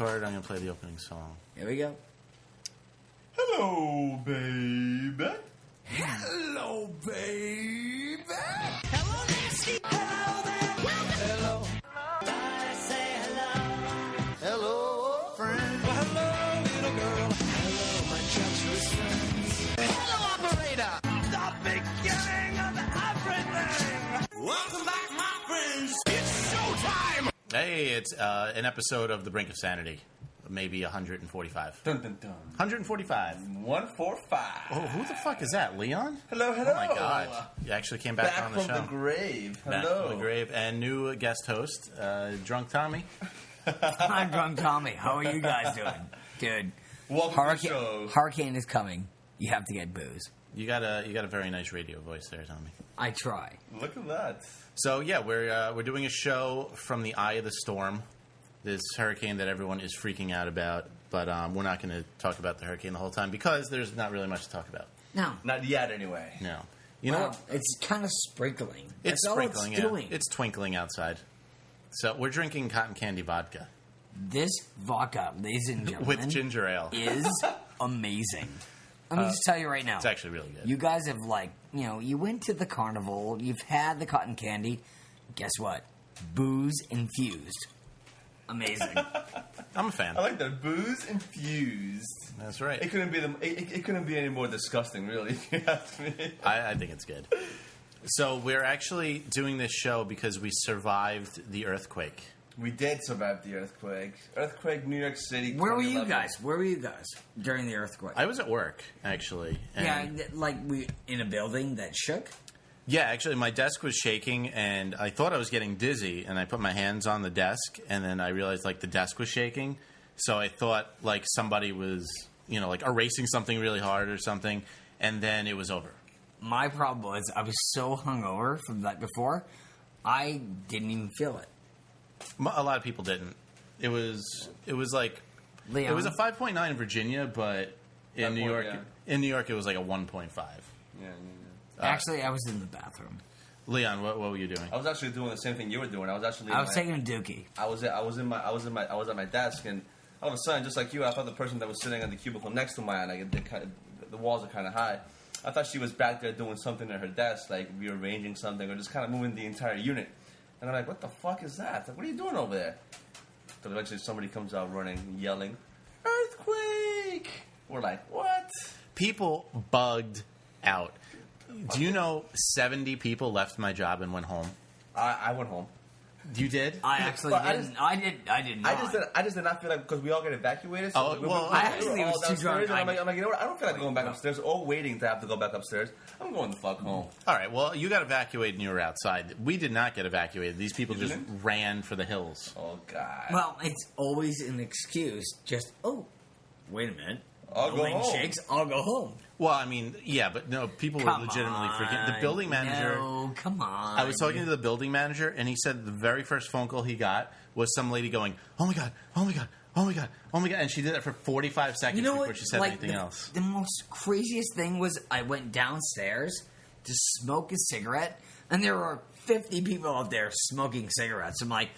I'm going to play the opening song. Here we go. Hello, baby. Hello, baby. Hello, Nasty. Hello there. Hello. I say hello. Hello, friend. Well, hello, little girl. Hello, my treacherous friends. Hello, operator. The beginning of everything. Welcome back, my friends. It's showtime. Hey, it's an episode of The Brink of Sanity. Maybe 145. Dun, dun, dun. 145. 145. Oh, who the fuck is that? Leon? Hello, hello. Oh, my God. You actually came back on the show. Back from the grave. Back Hello. from the grave. And new guest host, Drunk Tommy. I'm Drunk Tommy. How are you guys doing? Dude, Welcome to the show. Hurricane is coming. You have to get booze. You got a very nice radio voice there, Tommy. I try. Look at that. So, yeah, we're doing a show from the eye of the storm. This hurricane that everyone is freaking out about, but we're not going to talk about the hurricane the whole time because there's not really much to talk about. No. Not yet, anyway. No. You know what? It's kind of sprinkling. It's That's sprinkling, all it's doing. It's twinkling outside. So we're drinking cotton candy vodka This vodka, ladies and gentlemen, with ginger ale. is amazing. Let me just tell you right now. It's actually really good. You guys have, you went to the carnival, you've had the cotton candy. Guess what? Booze infused. Amazing. I'm a fan. I like that. Booze infused. That's right. It couldn't be any more disgusting, really, if you ask me. I think it's good. So we're actually doing this show because we survived the earthquake. We did survive the earthquake. Earthquake, New York City. Where were you 2011. guys? Where were you guys during the earthquake? I was at work, actually. And Yeah, we in a building that shook? Yeah, actually, my desk was shaking, and I thought I was getting dizzy, and I put my hands on the desk, and then I realized, the desk was shaking, so I thought, somebody was, erasing something really hard or something, and then it was over. My problem was I was so hungover from that before, I didn't even feel it. A lot of people didn't. It was like... Leon? It was a 5.9 in Virginia, but in New York, yeah. in New York, it was like a 1.5. Yeah. Actually, I was in the bathroom. Leon, what were you doing? I was actually doing the same thing you were doing. I was taking a dookie. I was at my desk, and all of a sudden, just like you, I thought the person that was sitting on the cubicle next to mine, the walls are kind of high. I thought she was back there doing something at her desk, like rearranging something or just kind of moving the entire unit. And I'm like, what the fuck is that? Like, what are you doing over there? So eventually somebody comes out running, yelling, earthquake! We're like, what? People bugged out. Do you know 70 people left my job and went home? I went home. You did? I actually didn't. I did not. I just did not feel like, because we all get evacuated. So I actually was too drunk. I'm like, you know what? I don't feel like going back upstairs. All waiting to have to go back upstairs. I'm going the fuck home. All right, well, you got evacuated and you were outside. We did not get evacuated. These people just ran for the hills. Oh, God. Well, it's always an excuse. Just, wait a minute. I'll go home. Shakes, I'll go home. Well, I mean, yeah, but no, people were legitimately freaking... The building manager... No, come on. I was talking to the building manager, and he said the very first phone call he got was some lady going, oh, my God, oh, my God, oh, my God, oh, my God. And she did that for 45 seconds before she said anything else. The most craziest thing was I went downstairs to smoke a cigarette, and there were 50 people out there smoking cigarettes. I'm like,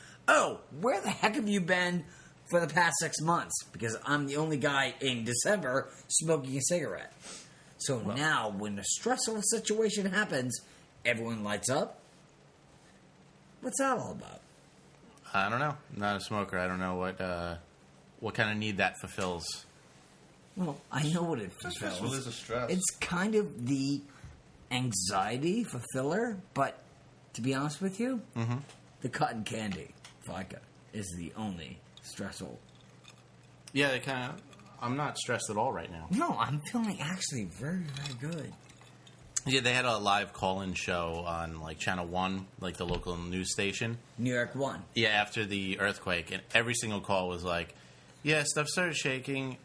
where the heck have you been for the past 6 months? Because I'm the only guy in December smoking a cigarette. So now, when a stressful situation happens, everyone lights up. What's that all about? I don't know. I'm not a smoker. I don't know what kind of need that fulfills. Well, I know what it fulfills. Just release the stress. It's kind of the anxiety fulfiller, but to be honest with you, the cotton candy vodka is the only stressful. Yeah, they kind of... I'm not stressed at all right now. No, I'm feeling actually very, very good. Yeah, they had a live call-in show on, Channel 1, the local news station. New York 1. Yeah, after the earthquake, and every single call was like, yeah, stuff started shaking,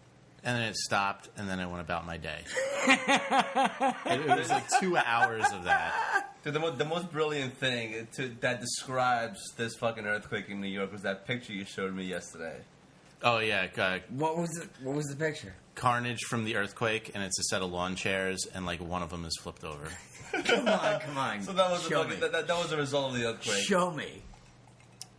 and then it stopped, and then I went about my day. It was 2 hours of that. Dude, the most brilliant thing that describes this fucking earthquake in New York was that picture you showed me yesterday. Oh, yeah. What was the picture? Carnage from the earthquake, and it's a set of lawn chairs, and, one of them is flipped over. Come on. So that was that was a result of the earthquake. Show me.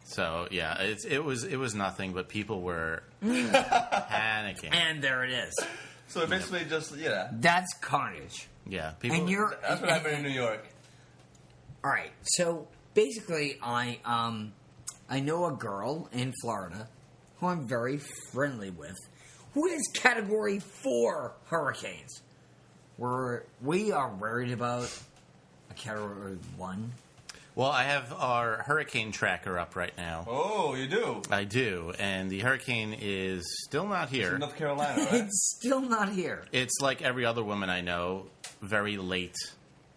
So yeah, it was nothing, but people were panicking. And there it is. So basically, just That's carnage. Yeah, people. And you're that's what happened in New York. all right. So basically, I know a girl in Florida who I'm very friendly with, who has Category 4 hurricanes. We are worried about a Category 1. Well, I have our hurricane tracker up right now. Oh, you do? I do, and the hurricane is still not It's here. in North Carolina, right? It's still not here. It's like every other woman I know, very late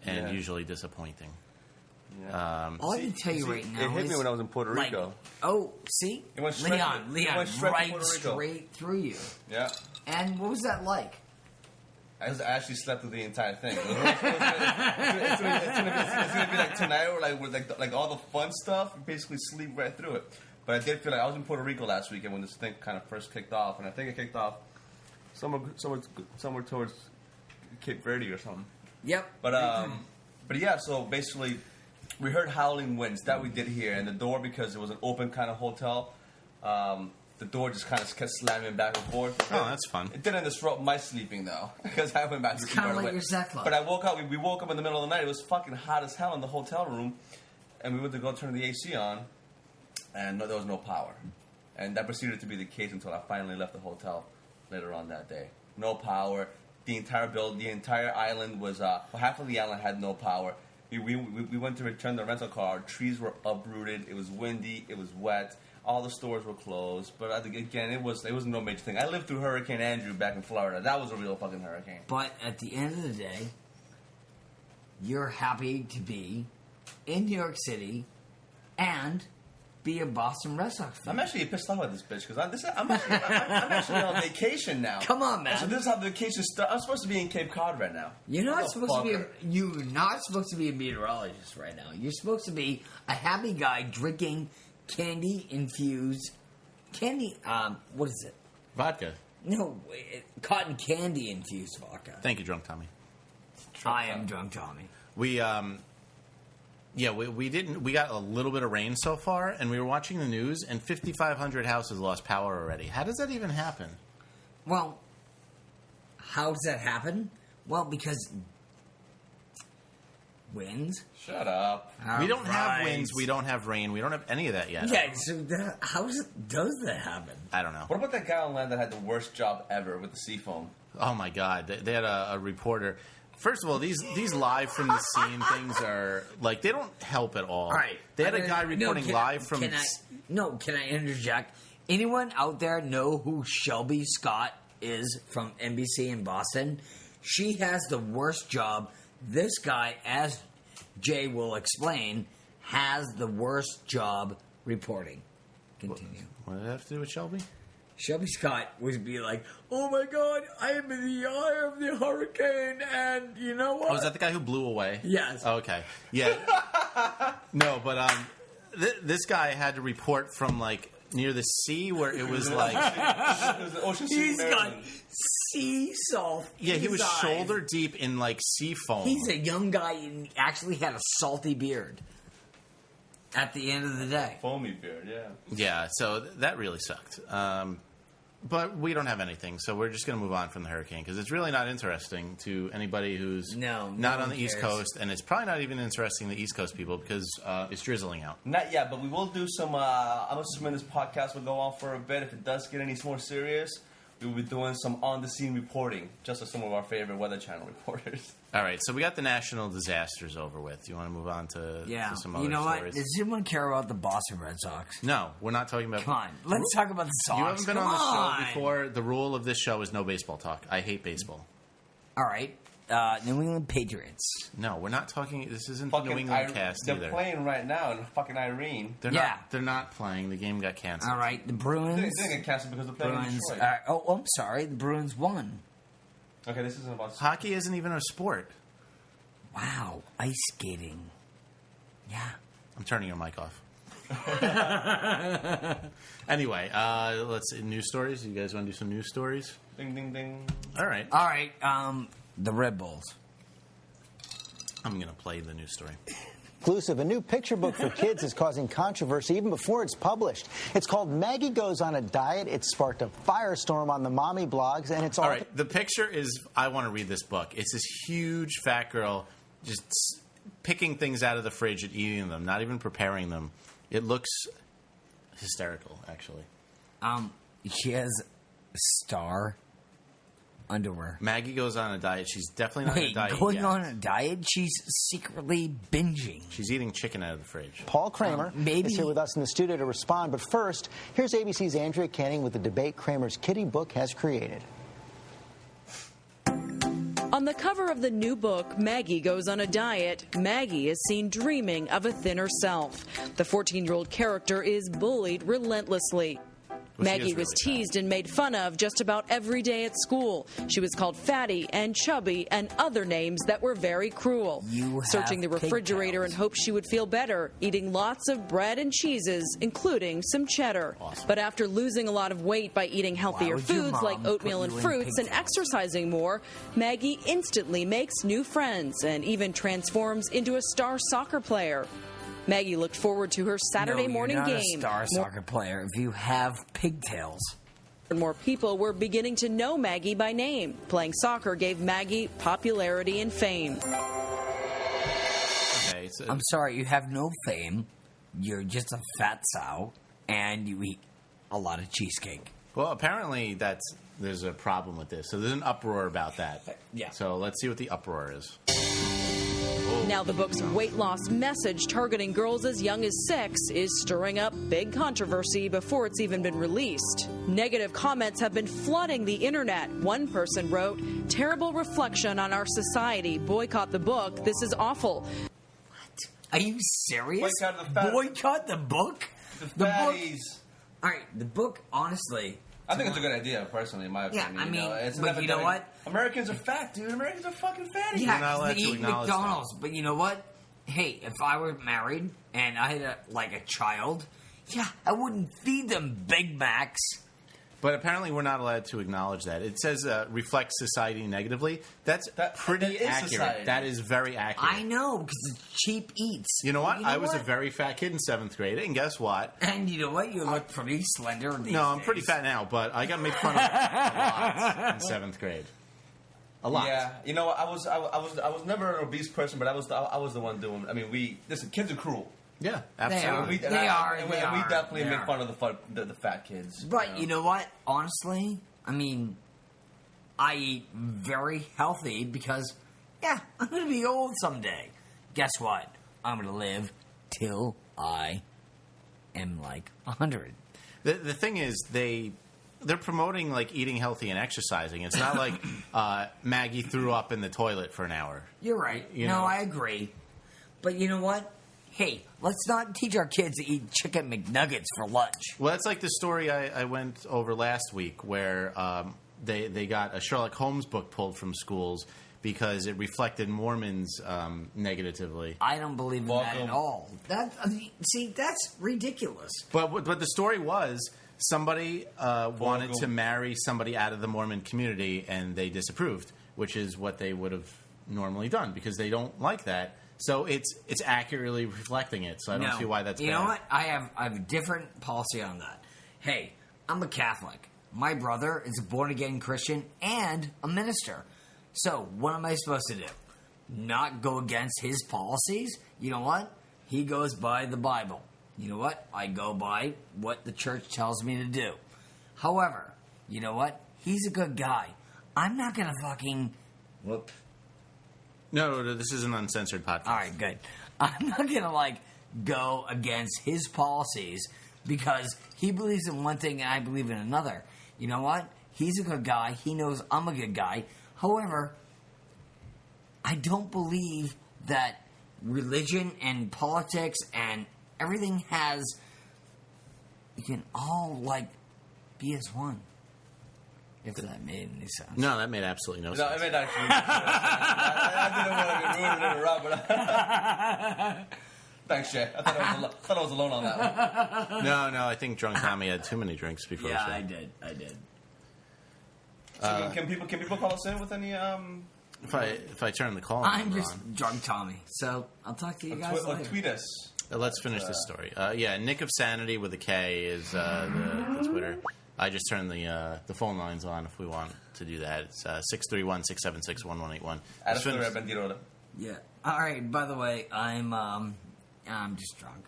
and Yeah. usually disappointing. Yeah. All I can tell you right now It hit is, me when I was in Puerto like, Rico. oh, see? It went straight- Leon, it went straight to right Puerto Rico. straight through you. Yeah. And what was that like? I actually slept through the entire thing. It's gonna be like tonight, or like all the fun stuff. You basically sleep right through it. But I did feel like I was in Puerto Rico last weekend when this thing kind of first kicked off, and I think it kicked off somewhere towards Cape Verde or something. Yep. But yeah. So basically, we heard howling winds. That we did hear, and the door, because it was an open kind of hotel. The door just kind of kept slamming back and forth. Oh, that's fun. It didn't disrupt my sleeping though, because I went back to sleep kinda right like away. your sex life. But I woke up. We woke up in the middle of the night. It was fucking hot as hell in the hotel room, and we went to go turn the AC on, and there was no power. And that proceeded to be the case until I finally left the hotel later on that day. No power. The entire island was half of the island had no power. We went to return the rental car. Trees were uprooted. It was windy. It was wet. All the stores were closed, but again, it was no major thing. I lived through Hurricane Andrew back in Florida. That was a real fucking hurricane. But at the end of the day, you're happy to be in New York City and be a Boston Red Sox fan. I'm actually pissed off at this bitch because I'm actually on vacation now. Come on, man. So this is how the vacation starts. I'm supposed to be in Cape Cod right now. You're not supposed to be. Motherfucker. You're not supposed to be a meteorologist right now. You're supposed to be a happy guy drinking candy infused. What is it? Vodka. No, cotton candy infused vodka. Thank you, Drunk Tommy. I am Drunk Tommy. We got a little bit of rain so far, and we were watching the news, and 5,500 houses lost power already. How does that even happen? Well, how does that happen? Well, because winds. Shut up. We don't have Right. winds, we don't have rain, we don't have any of that yet. Yeah, so how does that happen? I don't know. What about that guy on land that had the worst job ever with the seafoam? Oh my God, they had a reporter. First of all, these live from the scene things are like they don't help at all. All right. They had a guy reporting live from. Can I interject? Anyone out there know who Shelby Scott is from NBC in Boston? She has the worst job. This guy, as Jay will explain, has the worst job reporting. Continue. What did that have to do with Shelby? Shelby Scott would be like, "Oh my God, I am in the eye of the hurricane, and you know what?" Oh, is that the guy who blew away? Yes. Oh, okay. Yeah. No, but this guy had to report from like near the sea where it was like. It was the Ocean City, He's got Maryland. sea salt. Yeah, in he his was eyes. shoulder deep in like sea foam. He's a young guy and actually had a salty beard. At the end of the day, Foamy beard, yeah. Yeah, so that really sucked. But we don't have anything, so we're just going to move on from the hurricane because it's really not interesting to anybody who's No not one on the East cares. Coast, and it's probably not even interesting to the East Coast people because it's drizzling out. Not yet, but we will do some. I'm assuming this podcast will go on for a bit. If it does get any more serious, we will be doing some on-the-scene reporting, just as some of our favorite Weather Channel reporters. All right, so we got the national disasters over with. You want to move on to some other you know stories? what? Does anyone care about the Boston Red Sox? No, we're not talking about. Come on, let's talk about the Sox. You haven't been Come on the on. show before. The rule of this show is no baseball talk. I hate baseball. All right, New England Patriots. No, we're not talking. This isn't the New England cast they're either. playing right now in fucking Irene. They're Yeah. not. They're not playing. The game got canceled. All right, the They Bruins. didn't get canceled because they're playing in Bruins. Detroit. I'm sorry. The Bruins won. Okay, this isn't about. Hockey isn't even a sport. Wow, ice skating. Yeah. I'm turning your mic off. Anyway, let's news stories. You guys want to do some news stories? Ding, ding, ding. All right. All right. The Red Bulls. I'm going to play the news story. Exclusive, a new picture book for kids is causing controversy even before it's published. It's called Maggie Goes on a Diet. It sparked a firestorm on the mommy blogs, and it's all right. The picture is, I want to read this book. It's this huge fat girl just picking things out of the fridge and eating them, not even preparing them. It looks hysterical, actually. She has star underwear. Maggie goes on a diet. She's definitely not on a diet going yet. on a diet? She's secretly binging. She's eating chicken out of the fridge. Paul Kramer is here with us in the studio to respond. But first, here's ABC's Andrea Canning with the debate Kramer's kitty book has created. On the cover of the new book, Maggie Goes on a Diet, Maggie is seen dreaming of a thinner self. The 14-year-old character is bullied relentlessly. Maggie was teased and made fun of just about every day at school. She was called fatty and chubby and other names that were very cruel. Searching the refrigerator in hopes she would feel better, eating lots of bread and cheeses, including some cheddar. Awesome. But after losing a lot of weight by eating healthier foods like oatmeal and fruits and exercising more, Maggie instantly makes new friends and even transforms into a star soccer player. Maggie looked forward to her Saturday morning you're not game. A star soccer player if you have pigtails. More people were beginning to know Maggie by name. Playing soccer gave Maggie popularity and fame. Okay, so I'm sorry, you have no fame. You're just a fat sow, and you eat a lot of cheesecake. well, apparently there's a problem with this. So there's an uproar about that. Yeah. So let's see what the uproar is. Now the book's weight loss message targeting girls as young as 6 is stirring up big controversy before it's even been released. Negative comments have been flooding the internet. One person wrote, "Terrible reflection on our society. Boycott the book. This is awful." What? Are you serious? Boycott the book? The fatties. All right, the book, honestly... I think it's a good idea, personally, in my opinion. I mean, it's but an you know epidemic. what? Americans are fat, dude. Americans are fucking fatty. Yeah, You're not allowed they to eat acknowledge McDonald's. But you know what? Hey, if I were married and I had a child, yeah, I wouldn't feed them Big Macs. But apparently we're not allowed to acknowledge that. It says reflects society negatively. That's pretty that is accurate. society. That is very accurate. I know, because it's cheap eats. You know what? I was a very fat kid in 7th grade, and guess what? And you know what? You look pretty slender these No, I'm days. pretty fat now, but I got made fun of a lot in 7th grade. A lot. Yeah, you know, I was never an obese person, but I was the one doing. I mean, listen, kids are cruel. Yeah, absolutely. They are. We definitely made fun of the fat kids. But you know what? Honestly, I mean, I eat very healthy because, yeah, I'm going to be old someday. Guess what? I'm going to live till I am like 100. The thing is, they're promoting like eating healthy and exercising. It's not like Maggie threw up in the toilet for an hour. You're right. You know? I agree. But you know what? Hey, let's not teach our kids to eat chicken McNuggets for lunch. Well, that's like the story I went over last week where they got a Sherlock Holmes book pulled from schools because it reflected Mormons negatively. I don't believe in that at all. That's ridiculous. But the story was somebody wanted to marry somebody out of the Mormon community and they disapproved, which is what they would have normally done because they don't like that. So it's accurately reflecting it. So I don't see why that's bad. You know what? I have a different policy on that. Hey, I'm a Catholic. My brother is a born-again Christian and a minister. So what am I supposed to do? Not go against his policies? You know what? He goes by the Bible. You know what? I go by what the church tells me to do. However, you know what? He's a good guy. I'm not going to fucking... Whoop. No, this is an uncensored podcast. All right, good. I'm not going to, go against his policies because he believes in one thing and I believe in another. You know what? He's a good guy. He knows I'm a good guy. However, I don't believe that religion and politics and everything you can all, be as one. If that made any sense. No, that made absolutely no sense. No, it made actually no sense. I didn't want to be rude and interrupt, but... Thanks, Jay. I thought I was alone on that one. No, I think Drunk Tommy had too many drinks before. Yeah, I did. So can people call us in with any If I turn the call, I'm just Drunk Tommy. So I'll talk to you guys later. Tweet us. Let's finish this story. Nick of Sanity with a K is the Twitter. I just turned the phone lines on if we want to do that. It's 631-676-1181. Yeah. All right. By the way, I'm just drunk.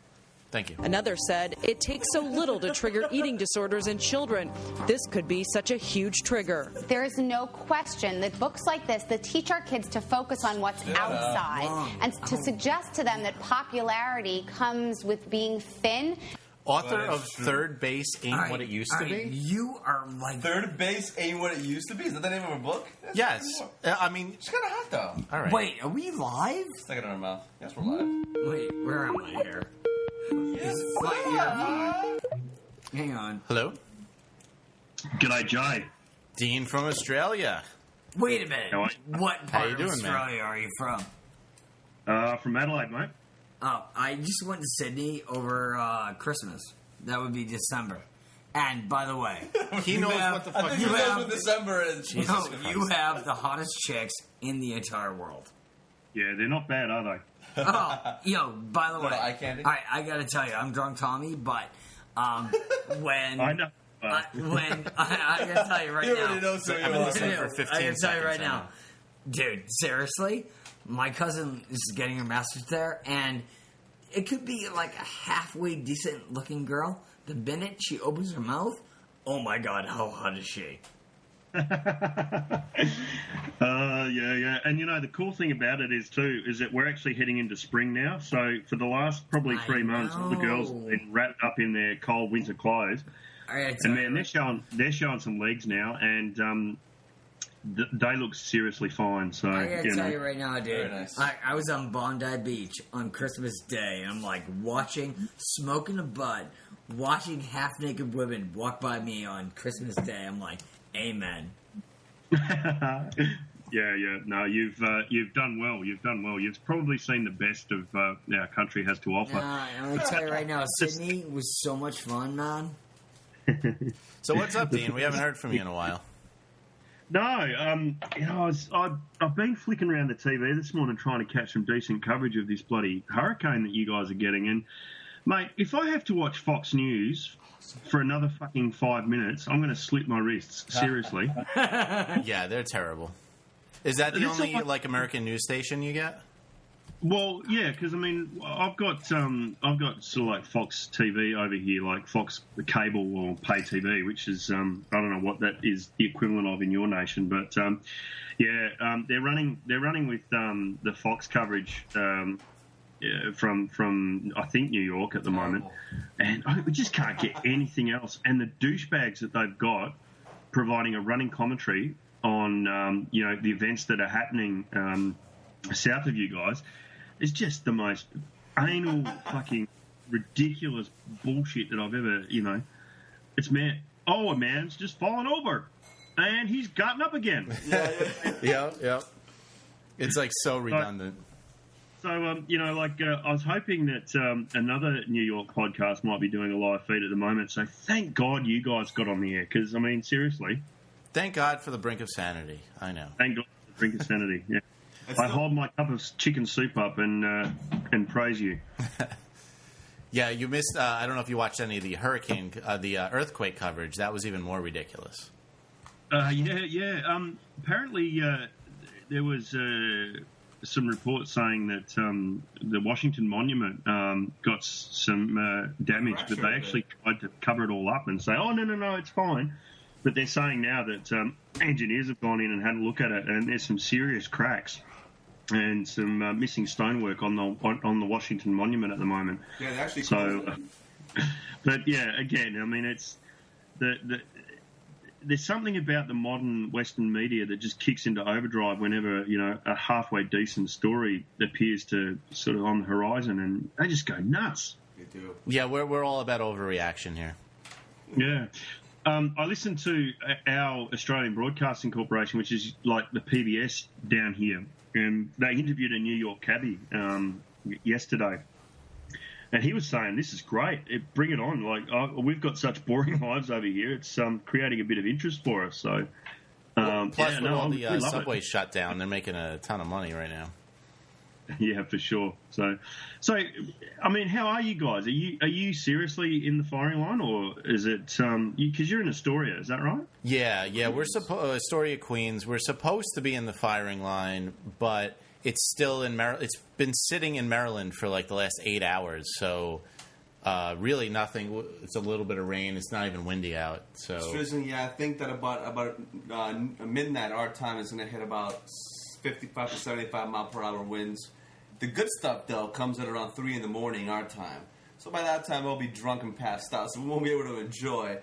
Thank you. Another said, it takes so little to trigger eating disorders in children. This could be such a huge trigger. There is no question that books like this that teach our kids to focus on what's outside and to suggest to them that popularity comes with being thin. Author of Third Base Ain't What It Used to Be? You are like... Third Base Ain't What It Used to Be? Is that the name of a book? Yes. I mean... It's kind of hot, though. All right. Wait, are we live? Stick it in our mouth. Yes, we're live. Wait, where am I here? Yes, Hang on. Hello? G'day, Jay. Dean from Australia. Wait a minute. How What part you of doing, Australia are you from? From Adelaide, mate. Oh, I just went to Sydney over Christmas. That would be December. And by the way, He knows what the I fuck think you he knows have. what December is. no, you have the hottest chicks in the entire world. Yeah, they're not bad, are they? Oh, by the way, Little eye candy? All right, I gotta tell you, I'm Drunk Tommy, but when I know. I gotta tell you right You now, already know who you I've been are. listening for 15 I gotta tell you right seconds now, dude. Seriously, my cousin is getting her master's there, and it could be like a halfway decent looking girl. The minute she opens her mouth, oh my god, how hot is she? Yeah. And, the cool thing about it is that we're actually heading into spring now. So for the last probably 3 months, all the girls have been wrapped up in their cold winter clothes. And, man, they're showing some legs now, and they look seriously fine. So, I gotta tell you right now, dude. Very nice. I was on Bondi Beach on Christmas Day, and I'm like smoking a bud, watching half naked women walk by me on Christmas Day. I'm like, amen. Yeah. No, you've done well. You've done well. You've probably seen the best of our country has to offer. I'm gonna tell you right now, Sydney was so much fun, man. So what's up, Dean? We haven't heard from you in a while. No, I've been flicking around the TV this morning trying to catch some decent coverage of this bloody hurricane that you guys are getting. And, mate, if I have to watch Fox News for another fucking 5 minutes, I'm going to slit my wrists. Seriously. Yeah, they're terrible. Is that the only American news station you get? Well, yeah, because I've got sort of like Fox TV over here, like Fox cable or pay TV, which is I don't know what that is the equivalent of in your nation, but they're running with the Fox coverage from I think New York at the moment, and we just can't get anything else. And the douchebags that they've got providing a running commentary on the events that are happening south of you guys. It's just the most anal, fucking ridiculous bullshit that I've ever, It's a man's just fallen over, and he's gotten up again. Yeah. It's like so redundant. So, I was hoping that another New York podcast might be doing a live feed at the moment. So, thank God you guys got on the air, because seriously. Thank God for the brink of sanity. I know. Thank God for the brink of sanity. Yeah. I hold my cup of chicken soup up and praise you. Yeah, you missed. I don't know if you watched any of the earthquake coverage. That was even more ridiculous. Yeah. Apparently, there was some reports saying that the Washington Monument got some damage, but they actually tried to cover it all up and say, "Oh, no, it's fine." But they're saying now that engineers have gone in and had a look at it, and there's some serious cracks and some missing stonework on the Washington Monument at the moment. Yeah, they actually. So, but yeah, again, it's there's something about the modern Western media that just kicks into overdrive whenever a halfway decent story appears to sort of on the horizon, and they just go nuts. They do. Yeah, we're all about overreaction here. Yeah. I listened to our Australian Broadcasting Corporation, which is like the PBS down here, and they interviewed a New York cabbie yesterday. And he was saying, this is great. Bring it on. We've got such boring lives over here. It's creating a bit of interest for us. So, Plus, with all we the love subways shut down, they're making a ton of money right now. Yeah, for sure. So, I mean, how are you guys? Are you seriously in the firing line, or is it because you're in Astoria? Is that right? Yeah. We're Astoria, Queens. We're supposed to be in the firing line, but it's still in Maryland. It's been sitting in Maryland for like the last 8 hours. So, really nothing. It's a little bit of rain. It's not even windy out. So, I think that about midnight our time is going to hit about 55 to 75 mile per hour winds. The good stuff, though, comes at around 3 in the morning our time. So by that time, we'll be drunk and passed out, so we won't be able to enjoy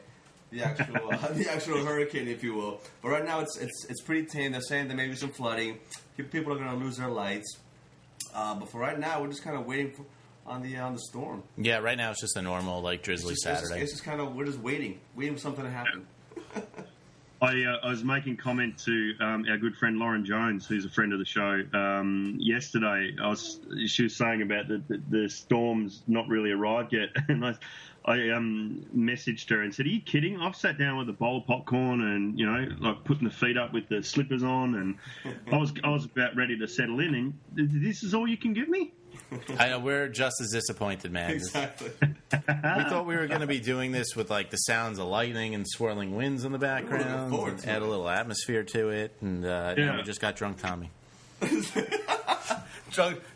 the actual hurricane, if you will. But right now, it's pretty tame. They're saying there may be some flooding. People are going to lose their lights. But for right now, we're just kind of waiting on the storm. Yeah, right now it's just a normal drizzly Saturday. It's just kind of, we're just waiting for something to happen. I was making comment to our good friend Lauren Jones, who's a friend of the show, yesterday. She was saying about the storm's not really arrived yet, and I messaged her and said, "Are you kidding? I've sat down with a bowl of popcorn and like putting the feet up with the slippers on, and I was about ready to settle in. And this is all you can give me." I know, we're just as disappointed, man. Exactly. We thought we were going to be doing this with like the sounds of lightning and swirling winds in the background, and add a little atmosphere to it, and now we just got Drunk Tommy.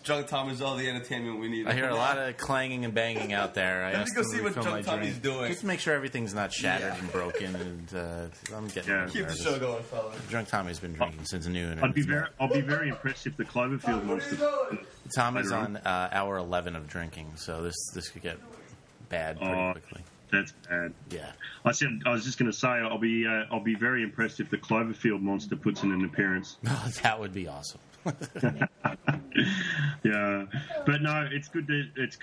Drunk Tommy's all the entertainment we need. I hear a lot of clanging and banging out there. Let me go see what Drunk Tommy's doing. Just to make sure everything's not shattered and broken, and I'm getting keep the show going, fellas. Drunk Tommy's been drinking since noon. I'll be very impressed if the Cloverfield monster. Tommy's on hour 11 of drinking, so this could get bad pretty quickly. That's bad. Yeah. I was just going to say I'll be very impressed if the Cloverfield monster puts in an appearance. That would be awesome. Yeah, but no, it's good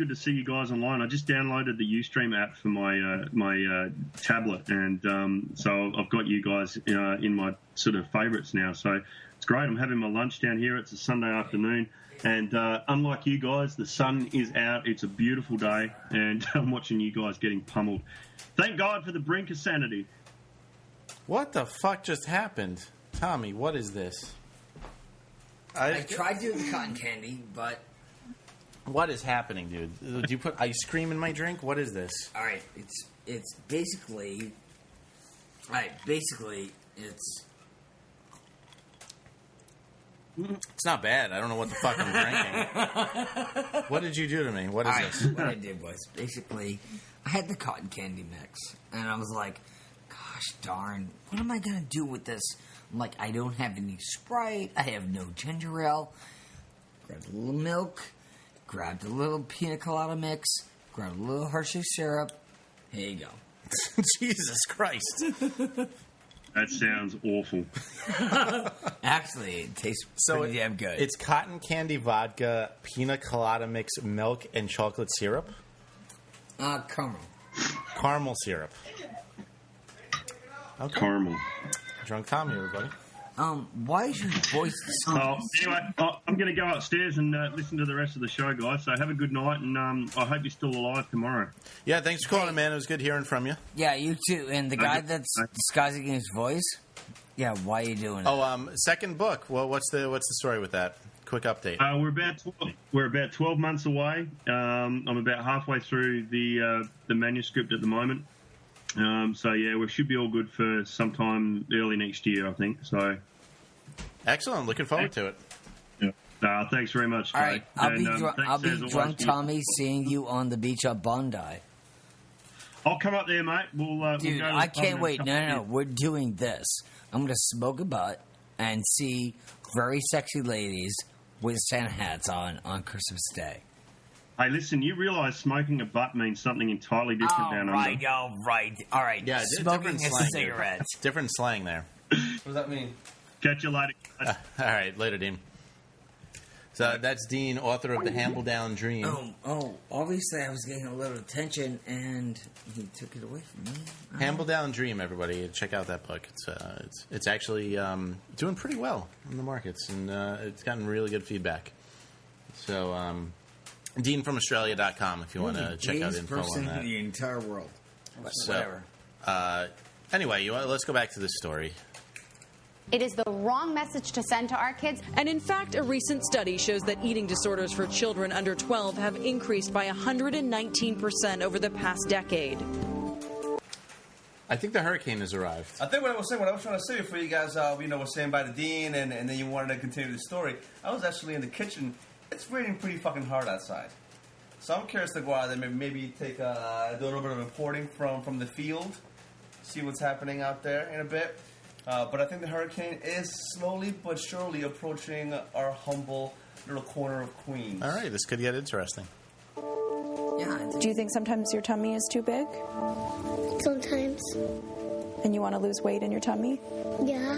to see you guys online. I just downloaded the Ustream app for my tablet, and so I've got you guys in my sort of favourites now. So it's great. I'm having my lunch down here. It's a Sunday afternoon, and unlike you guys, the sun is out. It's a beautiful day, and I'm watching you guys getting pummeled. Thank God for the brink of sanity. What the fuck just happened, Tommy? What is this? I tried doing the cotton candy, but... What is happening, dude? Do you put ice cream in my drink? What is this? All right, it's basically... All right, basically, it's... It's not bad. I don't know what the fuck I'm drinking. What did you do to me? What is this? What I did was, basically, I had the cotton candy mix, and I was like, gosh darn, what am I going to do with this? I'm like, I don't have any Sprite. I have no ginger ale. Grabbed a little milk. Grabbed a little pina colada mix. Grabbed a little Hershey syrup. Here you go. Jesus Christ. That sounds awful. Actually, it tastes pretty damn good. It's cotton candy vodka, pina colada mix, milk, and chocolate syrup? Caramel. Caramel syrup. Okay. Caramel. Drunk Tommy, everybody. Why is your voice so... Anyway, I'm going to go upstairs and listen to the rest of the show, guys. So have a good night, and I hope you're still alive tomorrow. Yeah, thanks for calling, man. It was good hearing from you. Yeah, you too. And the guy that's disguising his voice, yeah, why are you doing it? Oh, second book. Well, what's the story with that? Quick update. We're about 12 months away. I'm about halfway through the manuscript at the moment. So yeah, we should be all good for sometime early next year, I think. So excellent. Looking forward to it. Yeah. Thanks very much. All right, I'll be drunk, Tommy, seeing you on the beach at Bondi. I'll come up there, mate. Dude, I can't wait. No. We're doing this. I'm gonna smoke a butt and see very sexy ladies with Santa hats on Christmas Day. Hey, listen, you realise smoking a butt means something entirely different down under. All right. Yeah, smoking a slang, cigarette. Different slang there. What does that mean? Catch you later. All right, later, Dean. So that's Dean, author of The Hamble Down Dream. Obviously I was getting a little attention, and he took it away from me. Hamble Down Dream, everybody. Check out that book. It's actually doing pretty well in the markets, and it's gotten really good feedback. So... DeanFromAustralia.com if you want to check out info on that. In the entire world. So, anyway, let's go back to this story. It is the wrong message to send to our kids. And in fact, a recent study shows that eating disorders for children under 12 have increased by 119% over the past decade. I think the hurricane has arrived. I think what I was trying to say before you guys, were saying by the dean, and then you wanted to continue the story. I was actually in the kitchen. It's raining pretty fucking hard outside, so I'm curious to go out there, maybe do a little bit of reporting from the field, see what's happening out there in a bit. But I think the hurricane is slowly but surely approaching our humble little corner of Queens. All right, this could get interesting. Yeah. Do you think sometimes your tummy is too big? Sometimes. And you want to lose weight in your tummy? Yeah.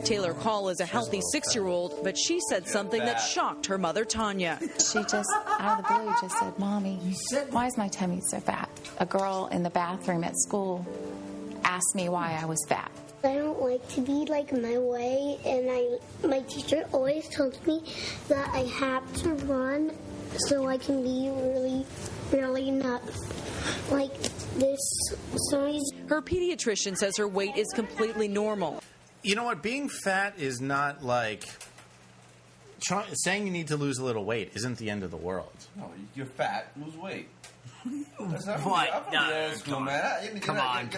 Taylor Call is a healthy 6-year-old, but she said something that shocked her mother, Tanya. She just, out of the blue, just said, Mommy, why is my tummy so fat? A girl in the bathroom at school asked me why I was fat. I don't like to be like my way, and my teacher always tells me that I have to run so I can be really, really not like this size. Her pediatrician says her weight is completely normal. You know what? Being fat is not like... saying you need to lose a little weight isn't the end of the world. No, you're fat, lose weight. That's not What? No, come on.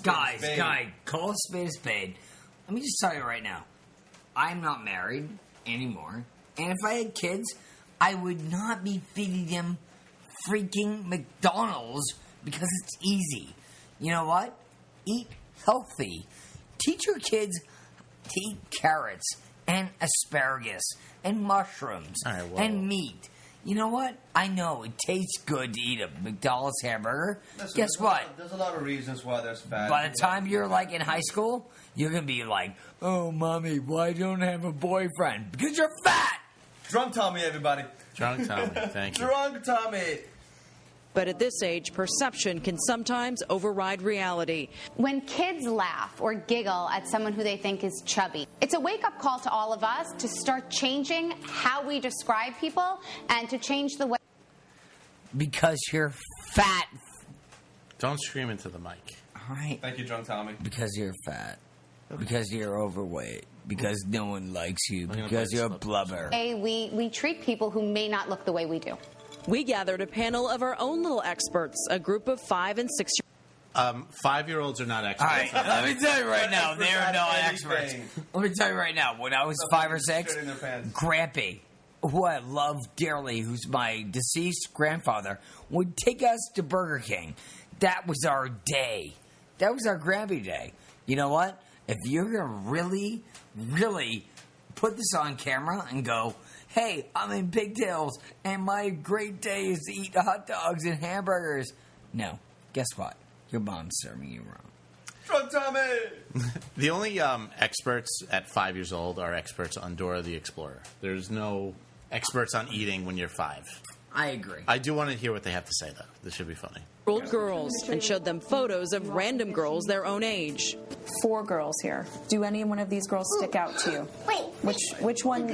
Guys, call a spade a spade. Let me just tell you right now, I'm not married anymore. And if I had kids, I would not be feeding them freaking McDonald's because it's easy. You know what? Eat healthy. Teach your kids to eat carrots and asparagus and mushrooms and meat. You know what? I know it tastes good to eat a McDonald's hamburger. Listen, Guess what? There's a lot of reasons why there's fat. By the time you're like in high school, you're going to be like, oh, Mommy, why don't I have a boyfriend? Because you're fat! Drunk Tommy, everybody. Drunk Tommy, thank you. Drunk Tommy. But at this age, perception can sometimes override reality. When kids laugh or giggle at someone who they think is chubby, it's a wake-up call to all of us to start changing how we describe people and to change the way... Because you're fat. Don't scream into the mic. All right. Thank you, Drunk Tommy. Because you're fat. Okay. Because you're overweight. Because no one likes you. Because you're a blubber. We treat people who may not look the way we do. We gathered a panel of our own little experts, a group of 5 and 6 5-year-olds are not experts. All right, let me tell you right now, they're not experts. Let me tell you right now, when I was 5 or 6, Grampy, who I love dearly, who's my deceased grandfather, would take us to Burger King. That was our day. That was our Grampy day. You know what? If you're going to really, really put this on camera and go, hey, I'm in pigtails, and my great day is to eat hot dogs and hamburgers. No. Guess what? Your mom's serving you wrong. Drunk Tommy! The only experts at 5 years old are experts on Dora the Explorer. There's no experts on eating when you're 5. I agree. I do want to hear what they have to say, though. This should be funny. Girls and showed them photos of random girls their own age. 4 girls here. Do any one of these girls stick out to you? Wait. Which one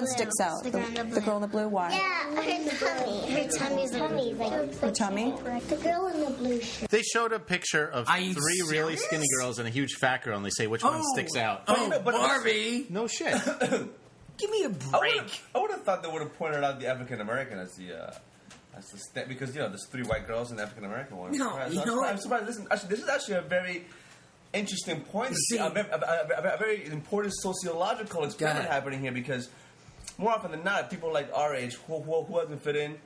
sticks out? The girl in the blue? Why? Yeah, her tummy. Her tummy's like her tummy? The girl in the blue shirt. They showed a picture of 3 really skinny girls and a huge fat girl, and they say which one sticks out. Oh, Barbie! No shit. Give me a break. I would have thought they would have pointed out the African American as the because there's 3 white girls and the African American one. No, I'm surprised. Listen, actually, this is actually a very interesting point. A very important sociological experiment happening here, because more often than not, people like our age who hasn't fit in.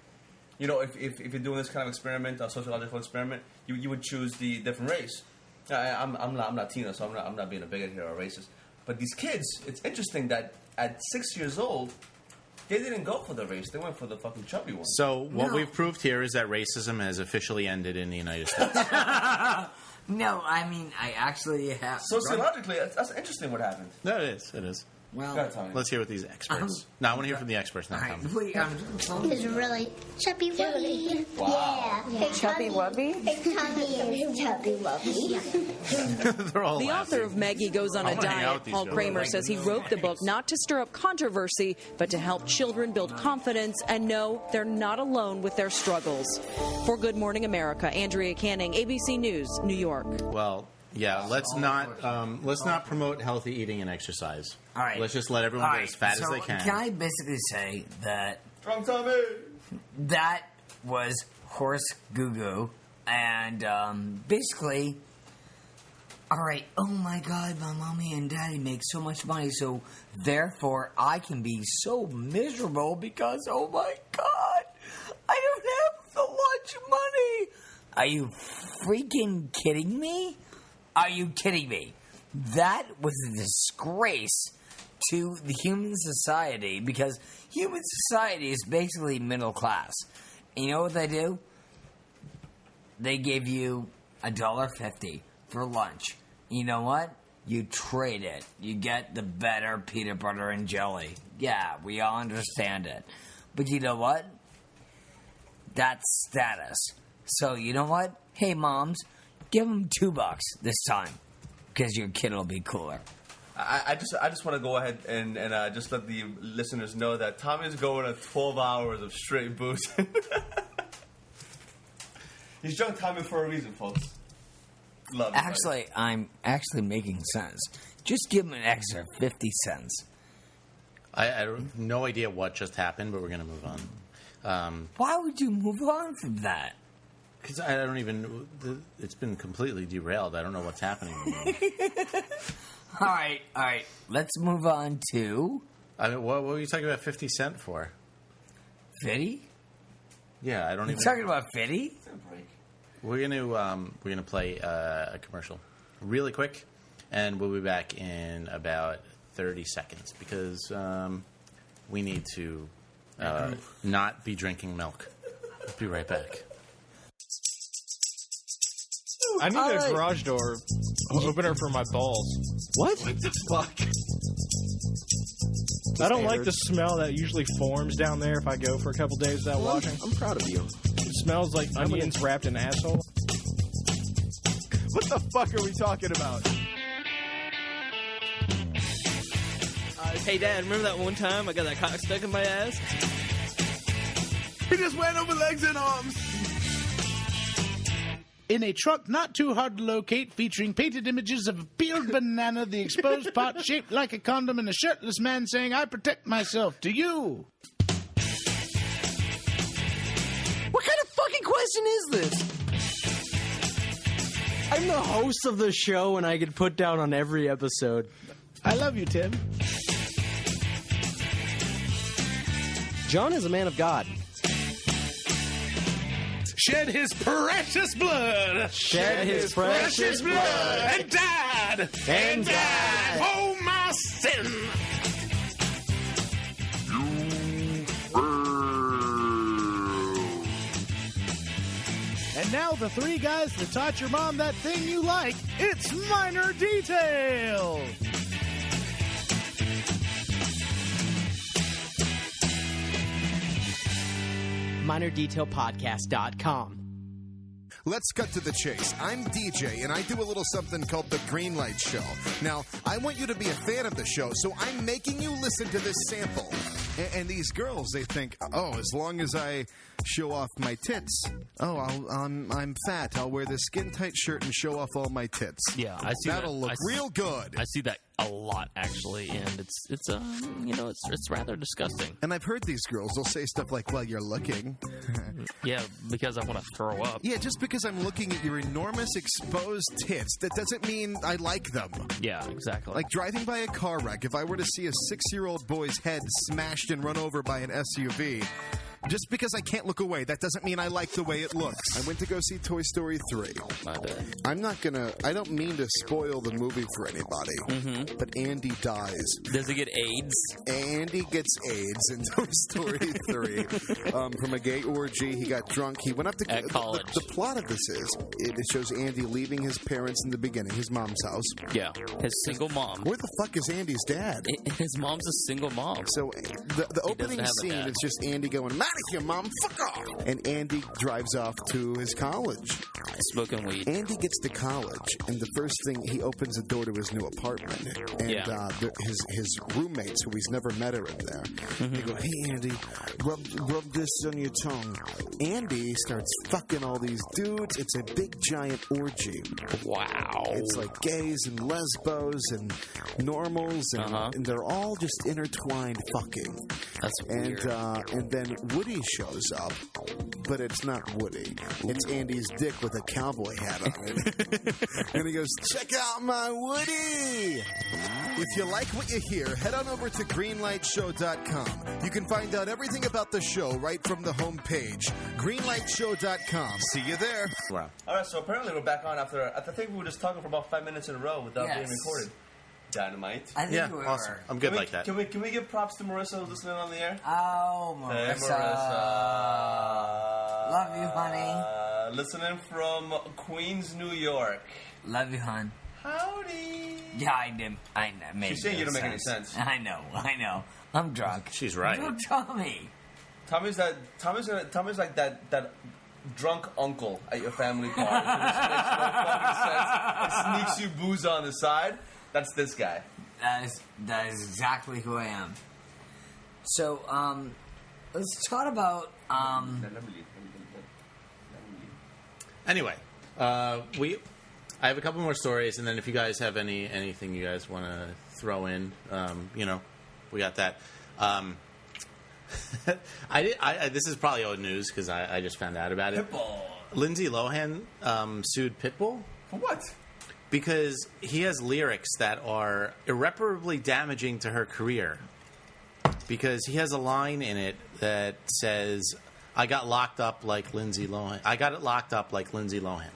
You know, if you're doing this kind of experiment, a sociological experiment, you would choose the different race. I'm not Latino, so I'm not being a bigot here or a racist. But these kids, it's interesting that at 6 years old, they didn't go for the race. They went for the fucking chubby one. So what we've proved here is that racism has officially ended in the United States. No, I mean, I actually have... Sociologically, that's interesting what happened. No, it is. Well, let's hear what these experts... No, I want to hear from the experts now. It's really chubby wubby. Wow. Yeah. Chubby wubby? It's chubby wubby. They're all The laughing. author of Maggie Goes on a Diet, Paul Kramer, says he wrote the book not to stir up controversy, but to help children build confidence and know they're not alone with their struggles. For Good Morning America, Andrea Canning, ABC News, New York. Well, Yeah, let's not promote healthy eating and exercise. All right. Let's just let everyone get as fat as they can. Can I basically say that Drunk Tommy! that was horse goo-goo, and basically, all right, oh my God, my mommy and daddy make so much money, so therefore I can be so miserable because, oh my God, I don't have the lunch money. Are you freaking kidding me? Are you kidding me? That was a disgrace to the human society, because human society is basically middle class. And you know what they do? They give you $1.50 for lunch. You know what? You trade it. You get the better peanut butter and jelly. Yeah, we all understand it. But you know what? That's status. So you know what? Hey, moms, give them $2 this time, because your kid will be cooler. I just want to go ahead and just let the listeners know that Tommy's going on 12 hours of straight booze. He's drunk Tommy for a reason, folks. Love it. Actually, I'm actually making sense. Just give him an extra 50 cents. I have no idea what just happened, but we're going to move on. Why would you move on from that? Because I don't even... It's been completely derailed. I don't know what's happening anymore. All right. Let's move on to... I mean, what were you talking about 50 Cent for? 50? Yeah, I don't even... You talking about 50? We're gonna play a commercial really quick, and we'll be back in about 30 seconds because we need to not be drinking milk. Be right back. I need a garage door opener for my balls. What? What the fuck? I don't like the smell that usually forms down there if I go for a couple days without washing. I'm proud of you. It smells like onions wrapped in asshole. What the fuck are we talking about? Hey, Dad, remember that one time I got that cock stuck in my ass? He just went over legs and arms. In a truck not too hard to locate, featuring painted images of a peeled banana, the exposed part shaped like a condom, and a shirtless man saying, "I protect myself," to you. What kind of fucking question is this? I'm the host of the show, and I get put down on every episode. I love you, Tim. John is a man of God. Shed his precious blood. Shed his precious blood. And died. And died. Oh, my sin. And now the three guys that taught your mom that thing you like. It's Minor Detail. MinorDetailPodcast.com. Let's cut to the chase. I'm DJ, and I do a little something called the Green Light Show. Now, I want you to be a fan of the show, so I'm making you listen to this sample. And these girls, they think, oh, as long as I show off my tits, I'm fat. I'll wear this skin-tight shirt and show off all my tits. Yeah, I see That'll look real good. I see that a lot, actually, and it's rather disgusting. And I've heard these girls, they'll say stuff like, well, you're looking. Yeah, because I want to throw up. Yeah, just because I'm looking at your enormous exposed tits, that doesn't mean I like them. Yeah, exactly. Like driving by a car wreck, if I were to see a 6-year-old boy's head smashed and run over by an SUV, just because I can't look away, that doesn't mean I like the way it looks. I went to go see Toy Story 3. My bad. I don't mean to spoil the movie for anybody, but Andy dies. Does he get AIDS? Andy gets AIDS in Toy Story 3 from a gay orgy. He got drunk. He went up to at college. The plot of this is, it shows Andy leaving his parents in the beginning, his mom's house. Yeah, his single mom. Where the fuck is Andy's dad? His mom's a single mom. So the opening scene is just Andy going, "Ma!" of here, Mom. Fuck off. And Andy drives off to his college. Smoking weed. Andy gets to college, and the first thing, he opens the door to his new apartment. And his roommates, who he's never met, are in there. They go, hey, Andy, rub this on your tongue. Andy starts fucking all these dudes. It's a big, giant orgy. Wow. It's like gays and lesbos and normals, and they're all just intertwined fucking. That's weird. And then Woody shows up, but it's not Woody. It's Andy's dick with a cowboy hat on it. And he goes, check out my Woody! If you like what you hear, head on over to greenlightshow.com. You can find out everything about the show right from the homepage. greenlightshow.com. See you there. Wow. All right, so apparently we're back on after. I think we were just talking for about 5 minutes in a row without being recorded. Dynamite. I think we were. Awesome. I'm good like that. Can we give props to Marissa who's listening on the air? Oh, Marissa. Hey, Marissa. Love you, honey. Listening from Queens, New York. Love you, hon. Howdy. Yeah, I did. I made. She's saying you don't make any sense. I know. I'm drunk. She's right. Drunk Tommy. Tommy's like that drunk uncle at your family party who just makes no fucking sense and sneaks you booze on the side. That's this guy. That is exactly who I am. So, let's talk about Anyway, I have a couple more stories, and then if you guys have anything you guys want to throw in, we got that. This is probably old news because I just found out about it. Pitbull. Lindsey Lohan sued Pitbull. For what? Because he has lyrics that are irreparably damaging to her career. Because he has a line in it that says, I got locked up like Lindsey Lohan. I got it locked up like Lindsey Lohan.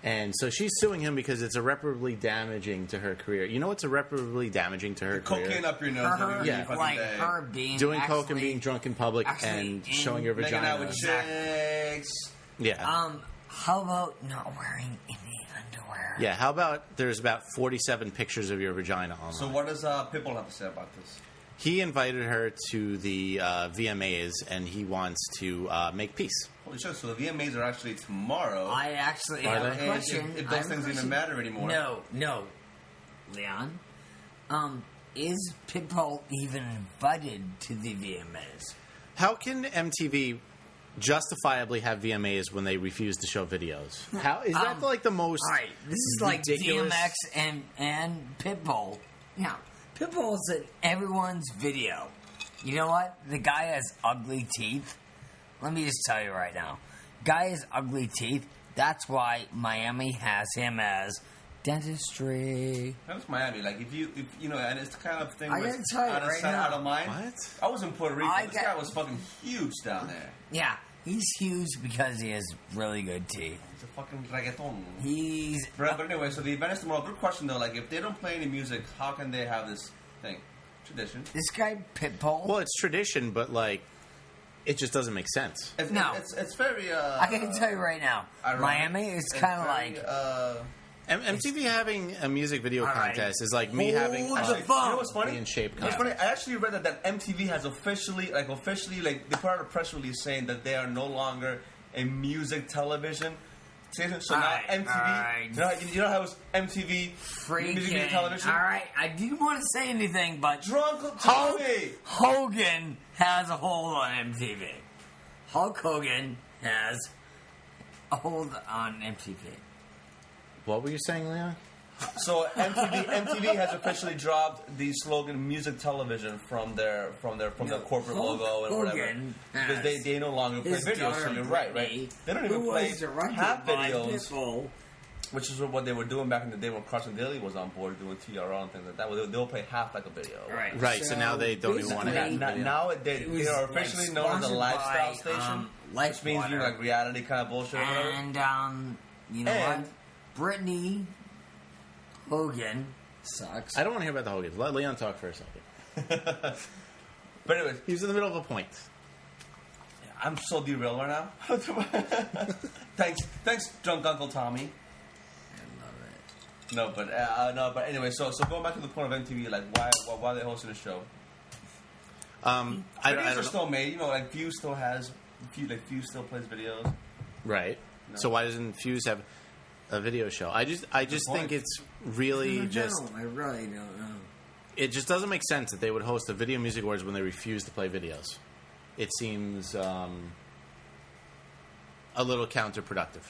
And so she's suing him because it's irreparably damaging to her career. You know what's irreparably damaging to her career? Cocaine up your nose. Her being doing coke and being drunk in public and showing your vagina. Making out with chicks. Yeah. How about not wearing any underwear? Yeah, how about there's about 47 pictures of your vagina online. So what does Pitbull have to say about this? He invited her to the VMAs, and he wants to make peace. Holy shit, so the VMAs are actually tomorrow. I actually have a question. If those things even matter anymore. No. Leon, is Pitbull even invited to the VMAs? How can MTV justifiably have VMAs when they refuse to show videos? How is that like the most right, this is ridiculous? like DMX and Pitbull. Yeah, Pitbull's in everyone's video. You know what? The guy has ugly teeth. Let me just tell you right now. Guy has ugly teeth. That's why Miami has him as dentistry. That's Miami. Like, if you know, and it's the kind of thing I where gotta it's tell you out of right sight, now. out of mind. What? I was in Puerto Rico. This guy was fucking huge down there. Yeah, he's huge because he has really good teeth. He's a fucking reggaeton. He's... But anyway, so the event is tomorrow. Good question, though. Like, if they don't play any music, how can they have this thing? Tradition. This guy, Pitbull... Well, it's tradition, but, like, it just doesn't make sense. It's very... I can tell you right now. ironic. Miami is kind of like... MTV having a music video contest is like me having you know what's funny? in shape. What's funny? I actually read that MTV has officially they put out a press release saying that they are no longer a music television station. So now MTV, you know how it was MTV music video television? All right, I didn't want to say anything, but Drunk Tommy Hogan has a hold on MTV. Hulk Hogan has a hold on MTV. What were you saying, Leon? So MTV has officially dropped the slogan "music television" from their corporate logo and whatever, because they no longer play videos. So you're right? They don't even play half videos, which is what they were doing back in the day when Carson Daly was on board doing TRL and things like that. They'll play half like a video. Right. So now they don't even want to have video. Now they are officially known as a lifestyle station, which means you're like reality kind of bullshit. And you know what? Brittany Hogan sucks. I don't want to hear about the Hogans. Let Leon talk for a second. But anyways, he was in the middle of a point. I'm so derailed right now. Thanks, drunk Uncle Tommy. I love it. But anyway, so going back to the point of MTV, like why are they hosting a show? I Videos don't are know. still made. You know, like Fuse still has. Fuse still plays videos. Right. No. So why doesn't Fuse have a video show? I just think it's really I really don't know. It just doesn't make sense that they would host a Video Music Awards when they refuse to play videos. It seems a little counterproductive.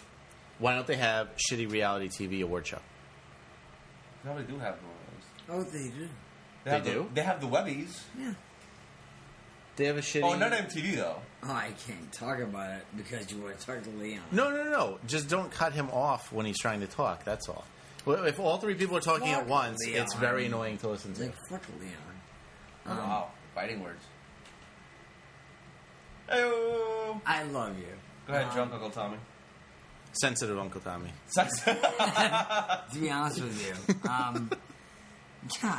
Why don't they have shitty reality TV award show? They probably do have one of those. Oh, they do. They do? They have the Webbies. Yeah. They have a shitty... Oh, not MTV, though. Oh, I can't talk about it because you want to talk to Leon. No. Just don't cut him off when he's trying to talk. That's all. Well, if all three people are talking at once, Leon. it's very annoying to listen to. Like, fuck Leon. Oh, wow. Fighting words. Hey-o. I love you. Go ahead, drunk Uncle Tommy. Sensitive Uncle Tommy. To be honest with you, God,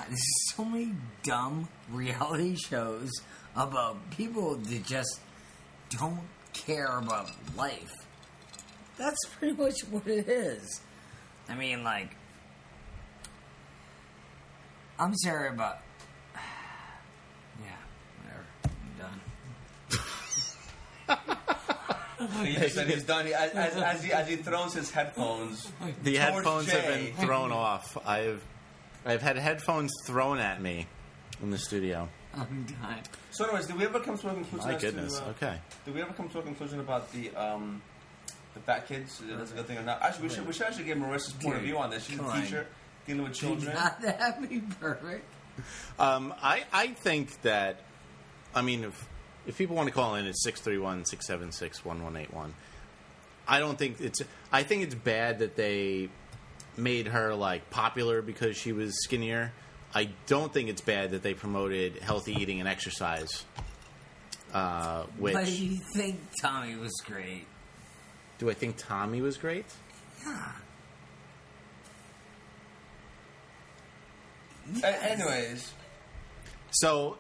there's so many dumb reality shows about people that just don't care about life. That's pretty much what it is. I mean, like, I'm sorry about... Yeah, whatever. I'm done. He just said he's done. As he throws his headphones. The towards headphones have Jay. been thrown off. I've had headphones thrown at me in the studio. I'm done. So, anyways, did we ever come to a conclusion? My as goodness. To, Okay. Did we ever come to a conclusion about the fat kids? If that's a good thing or not? Actually, we should actually get Marissa's point of view on this. She's a teacher dealing with children. Not that be perfect. I think that, I mean, if people want to call in, it's 631-676-1181. I don't think it's... I think it's bad that they made her, like, popular because she was skinnier. I don't think it's bad that they promoted healthy eating and exercise. Which... But you think Tommy was great? Do I think Tommy was great? Yeah. Anyways. So...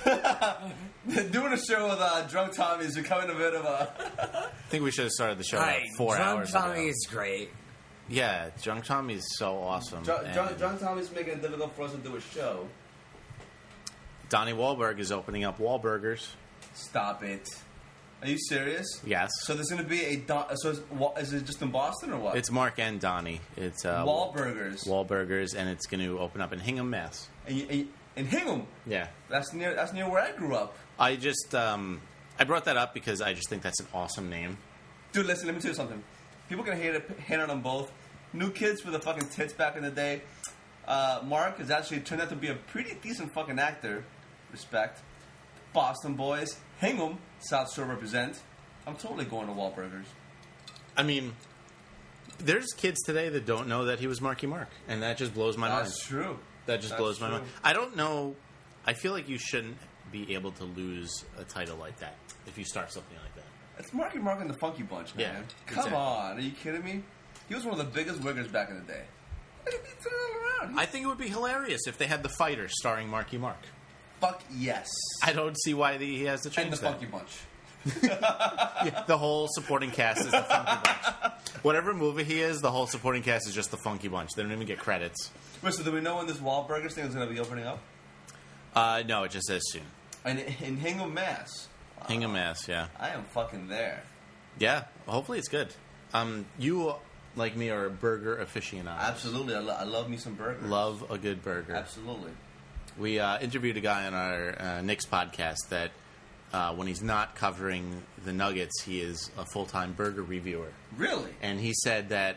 Doing a show with Drunk Tommy is becoming a bit of a... I think we should have started the show Right, like 4 hours Drunk Tommy ago. is great. Yeah, Drunk Tommy is so awesome. Drunk Tommy's making it difficult for us to do a show. Donnie Walburg is opening up Walburgers. Stop it. Are you serious? Yes. So there's going to be is it just in Boston or what? It's Mark and Donnie. It's Walburgers. Walburgers, and it's going to open up in Hingham, Mass. In Hingham? Yeah. That's near where I grew up. I just I brought that up because I just think that's an awesome name. Dude, listen, let me tell you something. People can hate on them both. New kids with the fucking tits back in the day. Mark has actually turned out to be a pretty decent fucking actor. Respect. Boston boys. Hingham, South Shore represent. I'm totally going to Walburgers. I mean, there's kids today that don't know that he was Marky Mark, and that just blows my mind. That's true. That just blows my mind. I don't know. I feel like you shouldn't be able to lose a title like that if you start something like that. It's Marky Mark and the Funky Bunch, man. Yeah, Come exactly. on. Are you kidding me? He was one of the biggest wiggers back in the day. Look at me turning it around. I think it would be hilarious if they had The Fighter starring Marky Mark. Fuck yes. I don't see why he has to change And the that. Funky Bunch. Yeah, the whole supporting cast is the Funky Bunch. Whatever movie he is, the whole supporting cast is just the Funky Bunch. They don't even get credits. Wait, so do we know when this Walburgers thing is going to be opening up? No, it just says soon. And in Hingham, Mass. Hingham, Mass, yeah. I am fucking there. Yeah, hopefully it's good. You, like me, are a burger aficionado. Absolutely. I love me some burgers. Love a good burger. Absolutely. We interviewed a guy on our Knicks podcast that when he's not covering the Nuggets, he is a full-time burger reviewer. Really? And he said that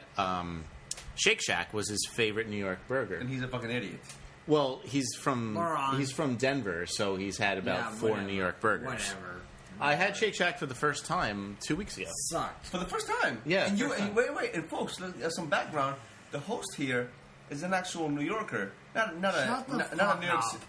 Shake Shack was his favorite New York burger. And he's a fucking idiot. Well, he's from Moron. Denver, so he's had about 4 New York burgers. Whatever. I had Shake Shack for the first time 2 weeks ago. Sucked. For the first time? Yeah. And first time. wait, and folks, there's some background. The host here is an actual New Yorker, not a New York City.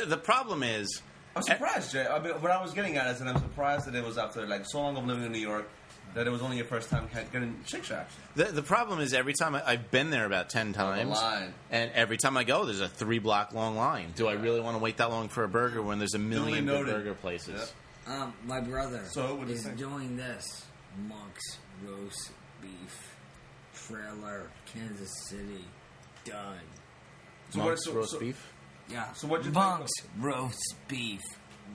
The problem is, I'm surprised, Jay. I mean, what I was getting at is that I'm surprised that it was after like so long of living in New York that it was only your first time getting Shake Shack. The problem is every time I've been there about 10 times, line. and every time I go, there's a 3-block long line. Do I really want to wait that long for a burger when there's a million good burger places? Yep. My brother So is doing this. Monk's roast beef trailer, Kansas City, done. Monk's roast beef? Yeah. So what'd you Monk's roast beef.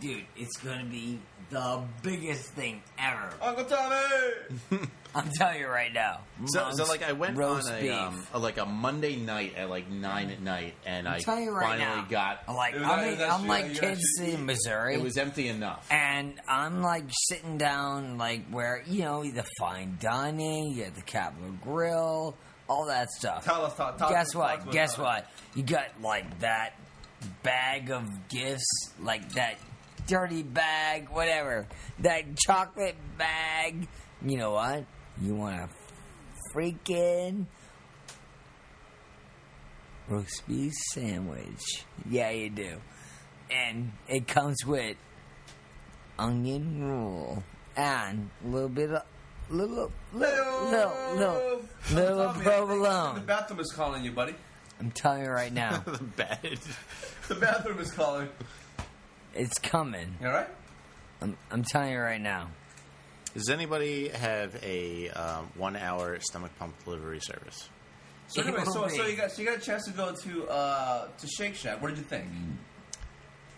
Dude, it's gonna be the biggest thing ever. Uncle Tommy! I'm telling you right now. So like I went on beef. a Monday night at like 9 at night, and I telling you right finally now, got. I'm like kids in Missouri. It was empty enough, and I'm like sitting down, like where the fine dining, you got the Capitol Grill, all that stuff. Guess what? You got like that bag of gifts, like that dirty bag, whatever, that chocolate bag. You know what? You want a freaking roast beef sandwich. Yeah, you do. And it comes with onion roll and a little bit of little provolone. The bathroom is calling you, buddy. I'm telling you right now. The bed. The bathroom is calling. It's coming. You all right? I'm telling you right now. Does anybody have a 1 hour stomach pump delivery service? So anyway, so you got a chance to go to Shake Shack. What did you think?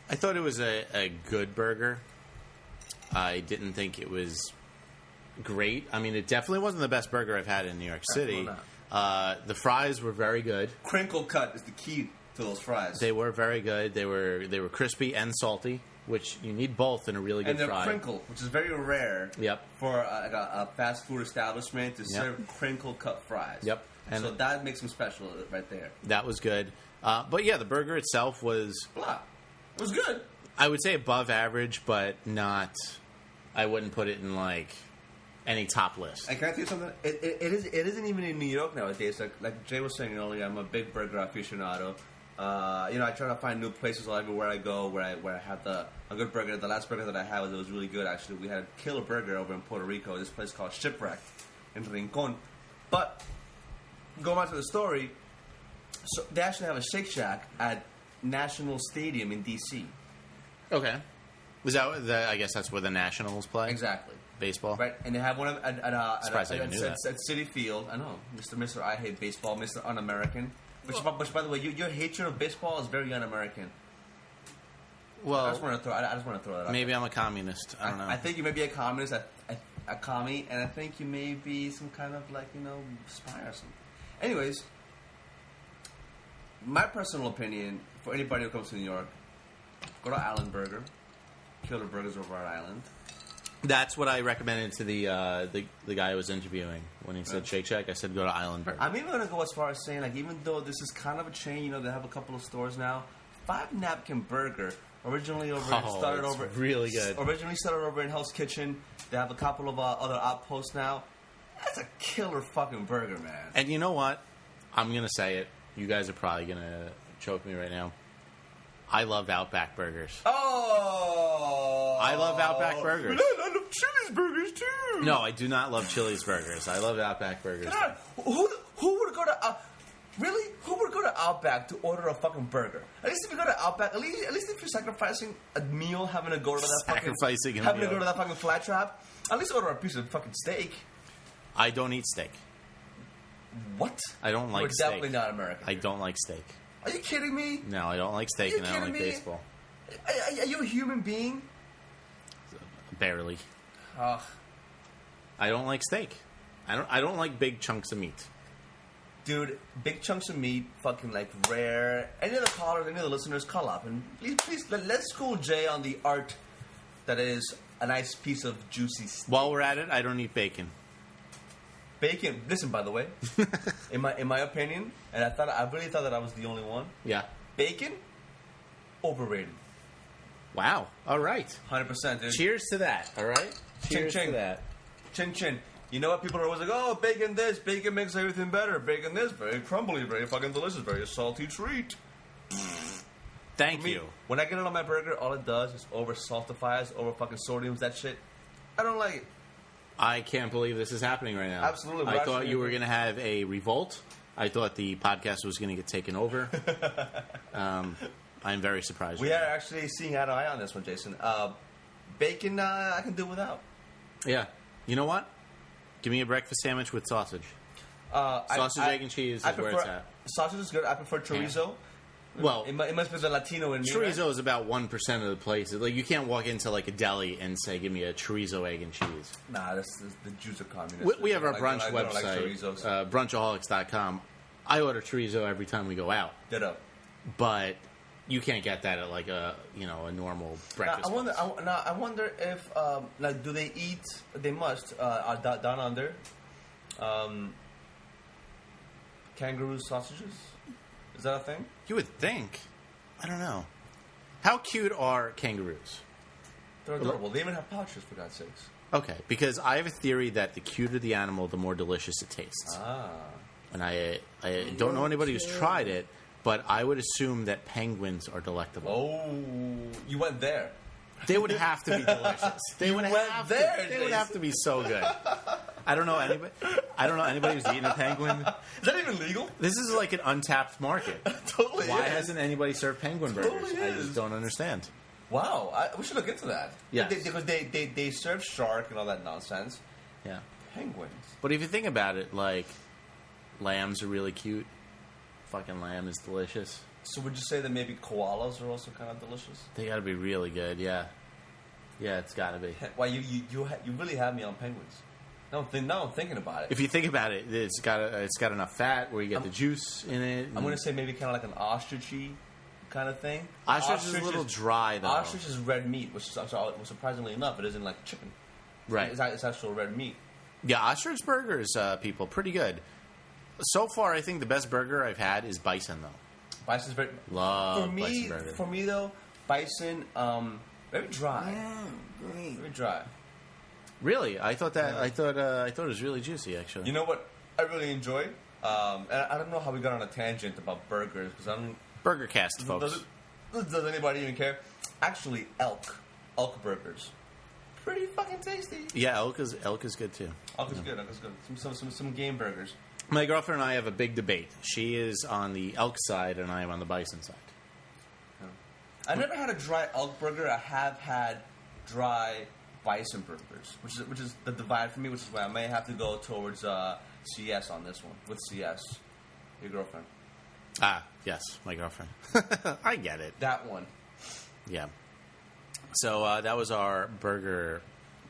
I thought it was a good burger. I didn't think it was great. I mean, it definitely wasn't the best burger I've had in New York City. The fries were very good. Crinkle cut is the key to those fries. They were very good. They were crispy and salty, which you need both in a really good fry. And they're crinkled, which is very rare. Yep. For a fast food establishment to serve crinkle cut fries. Yep. And so that makes them special right there. That was good. But yeah, the burger itself was... It was good. I would say above average, but not... I wouldn't put it in, like, any top list. And can I tell you something? It isn't even in New York nowadays. Like Jay was saying earlier, I'm a big burger aficionado. I try to find new places everywhere I go where I have a good burger. The last burger that I had was really good, actually. We had a killer burger over in Puerto Rico, this place called Shipwreck in Rincon. But, going back to the story, so they actually have a Shake Shack at National Stadium in D.C. Okay. Was that I guess that's where the Nationals play? Exactly. Baseball? Right, and they have one at Surprised I even knew that. At Citi Field. I know, Mr. I hate baseball, Mr. Un-American. Which, by the way, your hatred of baseball is very un-American. Well, I just want to throw that out. Maybe I'm a communist. I don't know. I think you may be a communist, a commie, and I think you may be some kind of spy or something. Anyways, my personal opinion for anybody who comes to New York, go to Island Burger. Killer burgers over at Island. That's what I recommended to the guy I was interviewing when he said Shake Shack. I said go to Island Burger. I'm even going to go as far as saying, even though this is kind of a chain, they have a couple of stores now. 5 Napkin Burger, originally really good. Originally started over in Hell's Kitchen. They have a couple of other outposts now. That's a killer fucking burger, man. And you know what? I'm going to say it. You guys are probably going to choke me right now. I love Outback Burgers. Oh! I love Outback Burgers. I love Chili's Burgers, too. No, I do not love Chili's Burgers. I love Outback Burgers. God, who would go to... really? Who would go to Outback to order a fucking burger? At least if you go to Outback, at least if you're sacrificing a meal, having to go to that go to that fucking flat trap, at least order a piece of fucking steak. I don't eat steak. What? I don't like We're steak. definitely not American. I don't like steak. Are you kidding me? No, I don't like steak and I don't like baseball. Are you a human being? Barely. Ugh. I don't like steak. I don't like big chunks of meat. Dude, big chunks of meat, fucking rare. Any of the callers, any of the listeners, call up and please let's school Jay on the art that is a nice piece of juicy steak. While we're at it, I don't eat bacon. Bacon. Listen, by the way, in my opinion, and I really thought that I was the only one. Yeah. Bacon, overrated. Wow. All right. 100%, dude. Cheers to that. All right. Cheers to that. Chin chin. You know what? People are always like, oh, bacon this, bacon makes everything better. Bacon this, very crumbly, very fucking delicious, very salty treat. Thank you. When I get it on my burger, all it does is over saltifies, over fucking sodiums that shit. I don't like it. I can't believe this is happening right now. Absolutely. I thought you were going to have a revolt. I thought the podcast was going to get taken over. I'm very surprised. We are actually seeing eye to eye on this one, Jason. Bacon, I can do without. Yeah. You know what? Give me a breakfast sandwich with sausage. Sausage, egg, and cheese is where it's at. Sausage is good. I prefer chorizo. Well, it must be the Latino in me. Chorizo right? is about 1% of the places. Like, you can't walk into like a deli and say, "Give me a chorizo, egg, and cheese." Nah, that's the Jews are communists. We have our brunch I don't like website, chorizos. brunchaholics.com. I order chorizo every time we go out. Ditto. But you can't get that at like a normal breakfast. I wonder if like, do they eat? They must down under kangaroo sausages. Is that a thing? You would think. I don't know. How cute are kangaroos? They're adorable. They even have pouches, for God's sakes. Okay, because I have a theory that the cuter the animal, the more delicious it tastes. Ah. And I don't know anybody who's tried it, but I would assume that penguins are delectable. Oh, you went there. They would have to be delicious. They would have to be so good. I don't know anybody who's eaten a penguin. Is that even legal? This is like an untapped market. Totally. Why hasn't anybody served penguin burgers? Totally I just don't understand. Wow, we should look into that. Yeah, because they serve shark and all that nonsense. Yeah, penguins. But if you think about it, like lambs are really cute. Fucking lamb is delicious. So would you say that maybe koalas are also kind of delicious? They got to be really good. Yeah, it's got to be. Why you really have me on penguins? Now I'm thinking about it. If you think about it, it's got enough fat where you get the juice in it. I'm going to say maybe kind of like an ostrichy kind of thing. Ostrich is a little dry, though. Ostrich is red meat, which is surprisingly enough, it isn't like chicken. Right. It's actual red meat. Yeah, ostrich burgers, people, pretty good. So far, I think the best burger I've had is bison, though. Bison's very... Love bison burger. For me, though, bison, very dry. Yeah, great. Very dry. Really? I thought it was really juicy, actually. You know what I really enjoy? And I don't know how we got on a tangent about burgers, because I don't... Burger cast, folks. Does anybody even care? Actually, elk burgers. Pretty fucking tasty. Yeah, elk is good, too. Elk is good. Some game burgers. My girlfriend and I have a big debate. She is on the elk side, and I am on the bison side. I never had a dry elk burger. I have had dry bison burgers, which is the divide for me, which is why I may have to go towards CS on this one, with CS. Your girlfriend. Ah, yes, my girlfriend. I get it. That one. Yeah. So that was our burger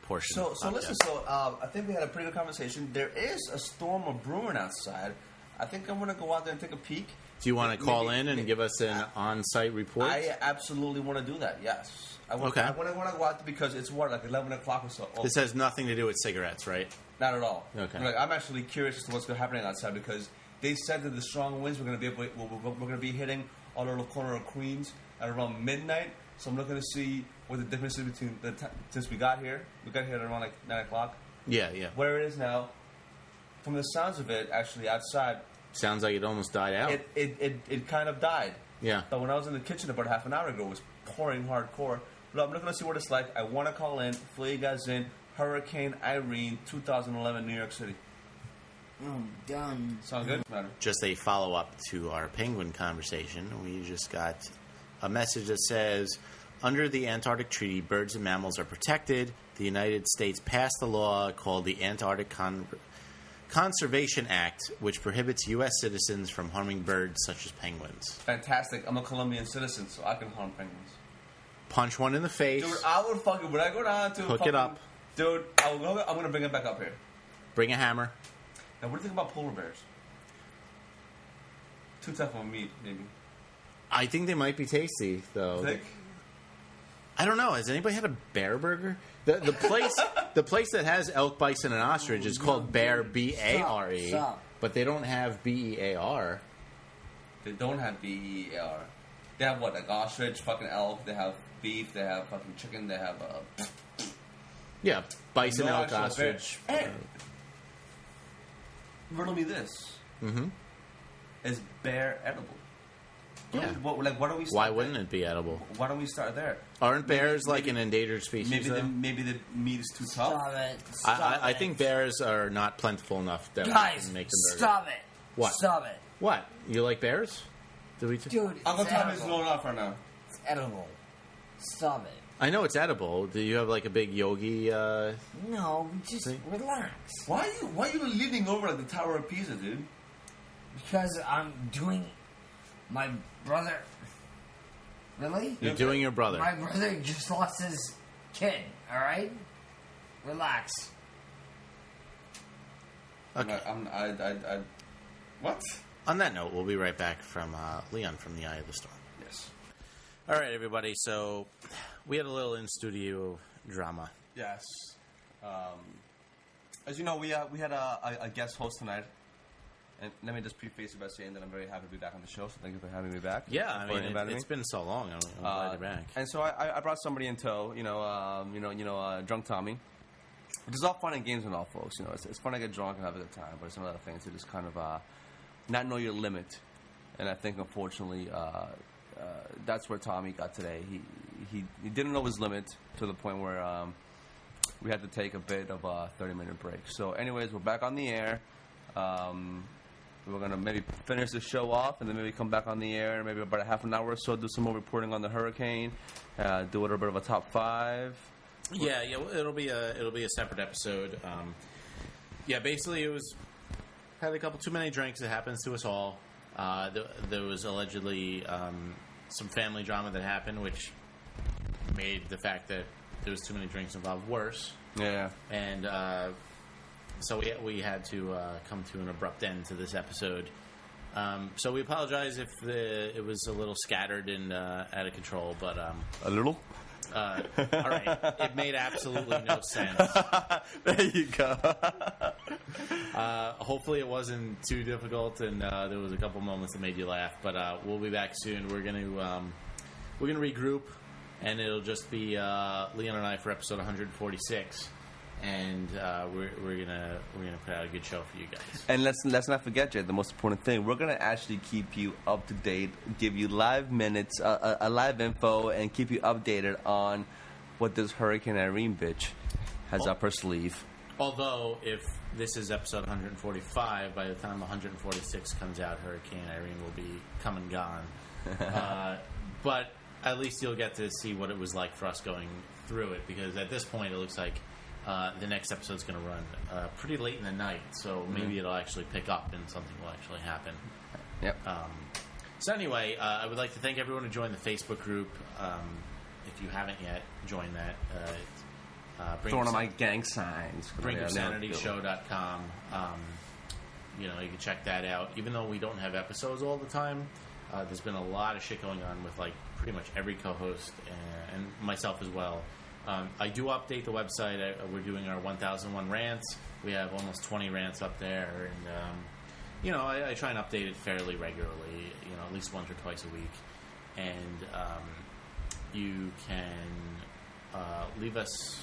portion. So listen, I think we had a pretty good conversation. There is a storm of brewing outside. I think I'm going to go out there and take a peek. Do you want to call in and give us an on-site report? I absolutely want to do that, yes. I want to go out there because it's like 11 o'clock or so. Oh. This has nothing to do with cigarettes, right? Not at all. Okay. I'm actually curious as to what's happening outside because they said that the strong winds we're going to be hitting all over the corner of Queens at around midnight. So I'm looking to see what the difference is between since we got here. We got here at around like 9 o'clock. Yeah. Where it is now, from the sounds of it, actually outside. Sounds like it almost died out. It kind of died. Yeah. But when I was in the kitchen about half an hour ago, it was pouring hardcore. But I'm looking to see what it's like. I want to call in, fill you guys in. Hurricane Irene, 2011, New York City. Done. Sound good? Just a follow-up to our penguin conversation. We just got a message that says, under the Antarctic Treaty, birds and mammals are protected. The United States passed a law called the Antarctic Conservation Act, which prohibits U.S. citizens from harming birds such as penguins. Fantastic. I'm a Colombian citizen, so I can harm penguins. Punch one in the face. Dude, I would fucking... When I go down to... Hook it up. Dude, I'm going to bring it back up here. Bring a hammer. Now, what do you think about polar bears? Too tough on meat, maybe. I think they might be tasty, though. Think? I don't know. Has anybody had a bear burger? The place that has elk, bison, and ostrich is called Bear, B-A-R-E. But they don't have B-E-A-R. They don't have B-E-A-R. They have what? Like ostrich, fucking elk. They have beef. They have fucking chicken. They have yeah, bison, elk, ostrich. Hey, riddle me this. Mm-hmm. Is bear edible? Yeah. What do we start Why wouldn't it be edible? Why don't we start there? Aren't bears like an endangered species? Maybe the meat is too tough. Stop it. I think bears are not plentiful enough that we can make them burgers. Stop it. What? Stop it. What? You like bears? Dude, Uncle Tommy's blowing off right now. It's edible. Stop it. I know it's edible. Do you have like a big yogi? No, just relax. Why are you leaning over like the Tower of Pisa, dude? Because I'm doing My brother. Really? You're doing your brother. My brother just lost his kid. All right, relax. Okay. What? On that note, we'll be right back from Leon from the Eye of the Storm. Yes. All right, everybody. So we had a little in-studio drama. Yes. As you know, we had a guest host tonight. And let me just preface it by saying that I'm very happy to be back on the show, so thank you for having me back. Yeah, I mean, it's been so long. I'm glad you're back. And so I brought somebody in tow, Drunk Tommy. Which is all fun and games and all, folks. You know, it's fun to get drunk and have a good time, but it's another thing to just kind of not know your limit. And I think, unfortunately, that's where Tommy got today. He didn't know his limit to the point where we had to take a bit of a 30-minute break. So, anyways, we're back on the air. We're going to maybe finish the show off and then maybe come back on the air, maybe about a half an hour or so, do some more reporting on the hurricane, do a little bit of a top 5. Yeah, it'll be a separate episode. Basically, it was had a couple too many drinks. It happens to us all. There was allegedly some family drama that happened, which made the fact that there was too many drinks involved worse. Yeah, and so we had to come to an abrupt end to this episode. So we apologize if it was a little scattered and out of control, but a little. All right, it made absolutely no sense. There you go. Hopefully, it wasn't too difficult, and there was a couple moments that made you laugh. But we'll be back soon. We're gonna regroup, and it'll just be Leon and I for episode 146. And we're gonna put out a good show for you guys. And let's not forget, Jay, the most important thing. We're gonna actually keep you up to date, give you live minutes, a live info, and keep you updated on what this Hurricane Irene bitch has up her sleeve. Although, if this is episode 145, by the time 146 comes out, Hurricane Irene will be come and gone. But at least you'll get to see what it was like for us going through it, because at this point, it looks like the next episode's going to run pretty late in the night, so maybe it'll actually pick up and something will actually happen. Yep. So anyway, I would like to thank everyone who joined the Facebook group. If you haven't yet, join that. It's one of my gang signs. BrinkOfSanityShow.com. You can check that out. Even though we don't have episodes all the time, there's been a lot of shit going on with pretty much every co-host and myself as well. I do update the website. We're doing our 1001 rants. We have almost 20 rants up there, and I try and update it fairly regularly. At least once or twice a week. And you can leave us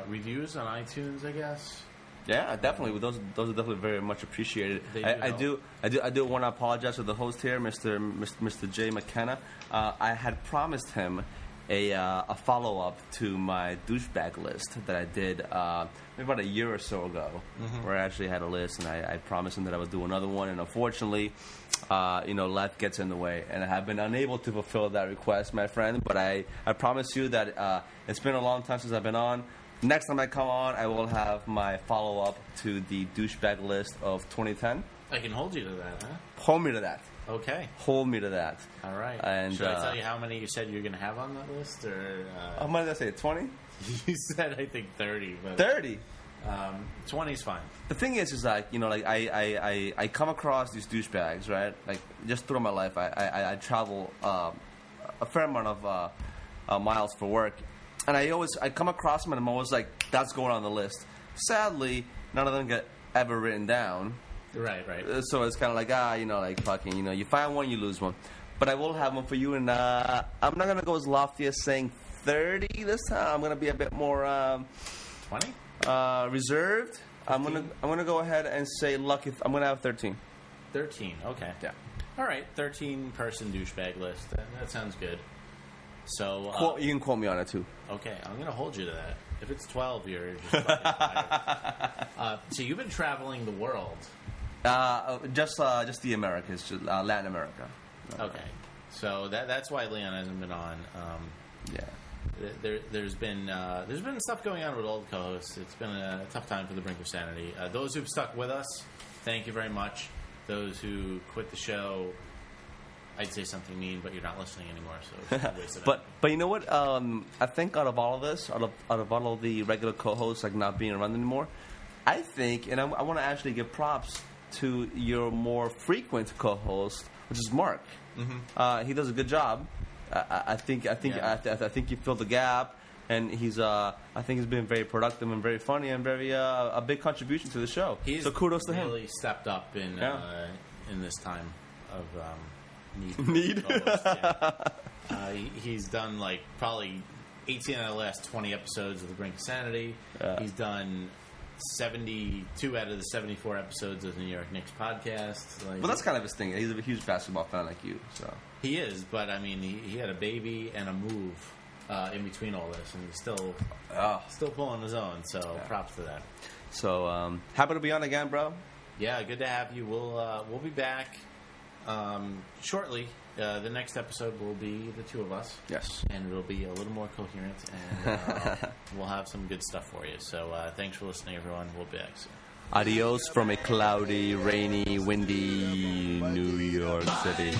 reviews on iTunes, I guess. Yeah, definitely. Those are definitely very much appreciated. I do want to apologize to the host here, Mr. Jay McKenna. I had promised him a follow-up to my douchebag list that I did maybe about a year or so ago, where I actually had a list, and I promised him that I would do another one, and unfortunately, life gets in the way, and I have been unable to fulfill that request, my friend, but I promise you that it's been a long time since I've been on. Next time I come on, I will have my follow-up to the douchebag list of 2010. I can hold you to that, huh? Hold me to that. Okay. Hold me to that. All right. And should I tell you how many you said you're going to have on that list? Or how many did I say? 20? You said, I think, 30. But 30? 20's fine. The thing is I come across these douchebags, right? Like, just through my life, I travel a fair amount of miles for work. And I come across them, and I'm always like, that's going on the list. Sadly, none of them get ever written down. Right. So it's kind of like, fucking, you find one, you lose one. But I will have one for you, and I'm not going to go as lofty as saying 30 this time. I'm going to be a bit more 20? Reserved. 15? I'm gonna go ahead and say lucky. I'm going to have 13. 13, okay. Yeah. All right, 13-person douchebag list. That sounds good. So you can quote me on it, too. Okay, I'm going to hold you to that. If it's 12, you're just fucking fired. So you've been traveling the world. Just the Americas, just, Latin America. Okay, so that's why Leon hasn't been on. There's been stuff going on with all the co-hosts. It's been a tough time for the Brink of Sanity. Those who've stuck with us, thank you very much. Those who quit the show, I'd say something mean, but you're not listening anymore, so it's a waste of But you know what? I think out of all of this, out of all of the regular co-hosts like not being around anymore, I think, and I want to actually give props to your more frequent co-host, which is Mark. Mm-hmm. He does a good job. I think you filled the gap, and I think he's been very productive and very funny and very a big contribution to the show. So kudos to him. He's really stepped up in this time of need. Almost, yeah. He's done like probably 18 out of the last 20 episodes of The Brink of Sanity. He's done 72 out of the 74 episodes of the New York Knicks podcast. Well, that's kind of his thing. He's a huge basketball fan like you, so he is. But I mean, he had a baby and a move in between all this, and he's still pulling his own. So props to that. So happy to be on again, bro. Yeah, good to have you. We'll be back shortly. The next episode will be the two of us. Yes. And it'll be a little more coherent, and we'll have some good stuff for you. So thanks for listening, everyone. We'll be back soon. Adios from a cloudy, rainy, windy New York City.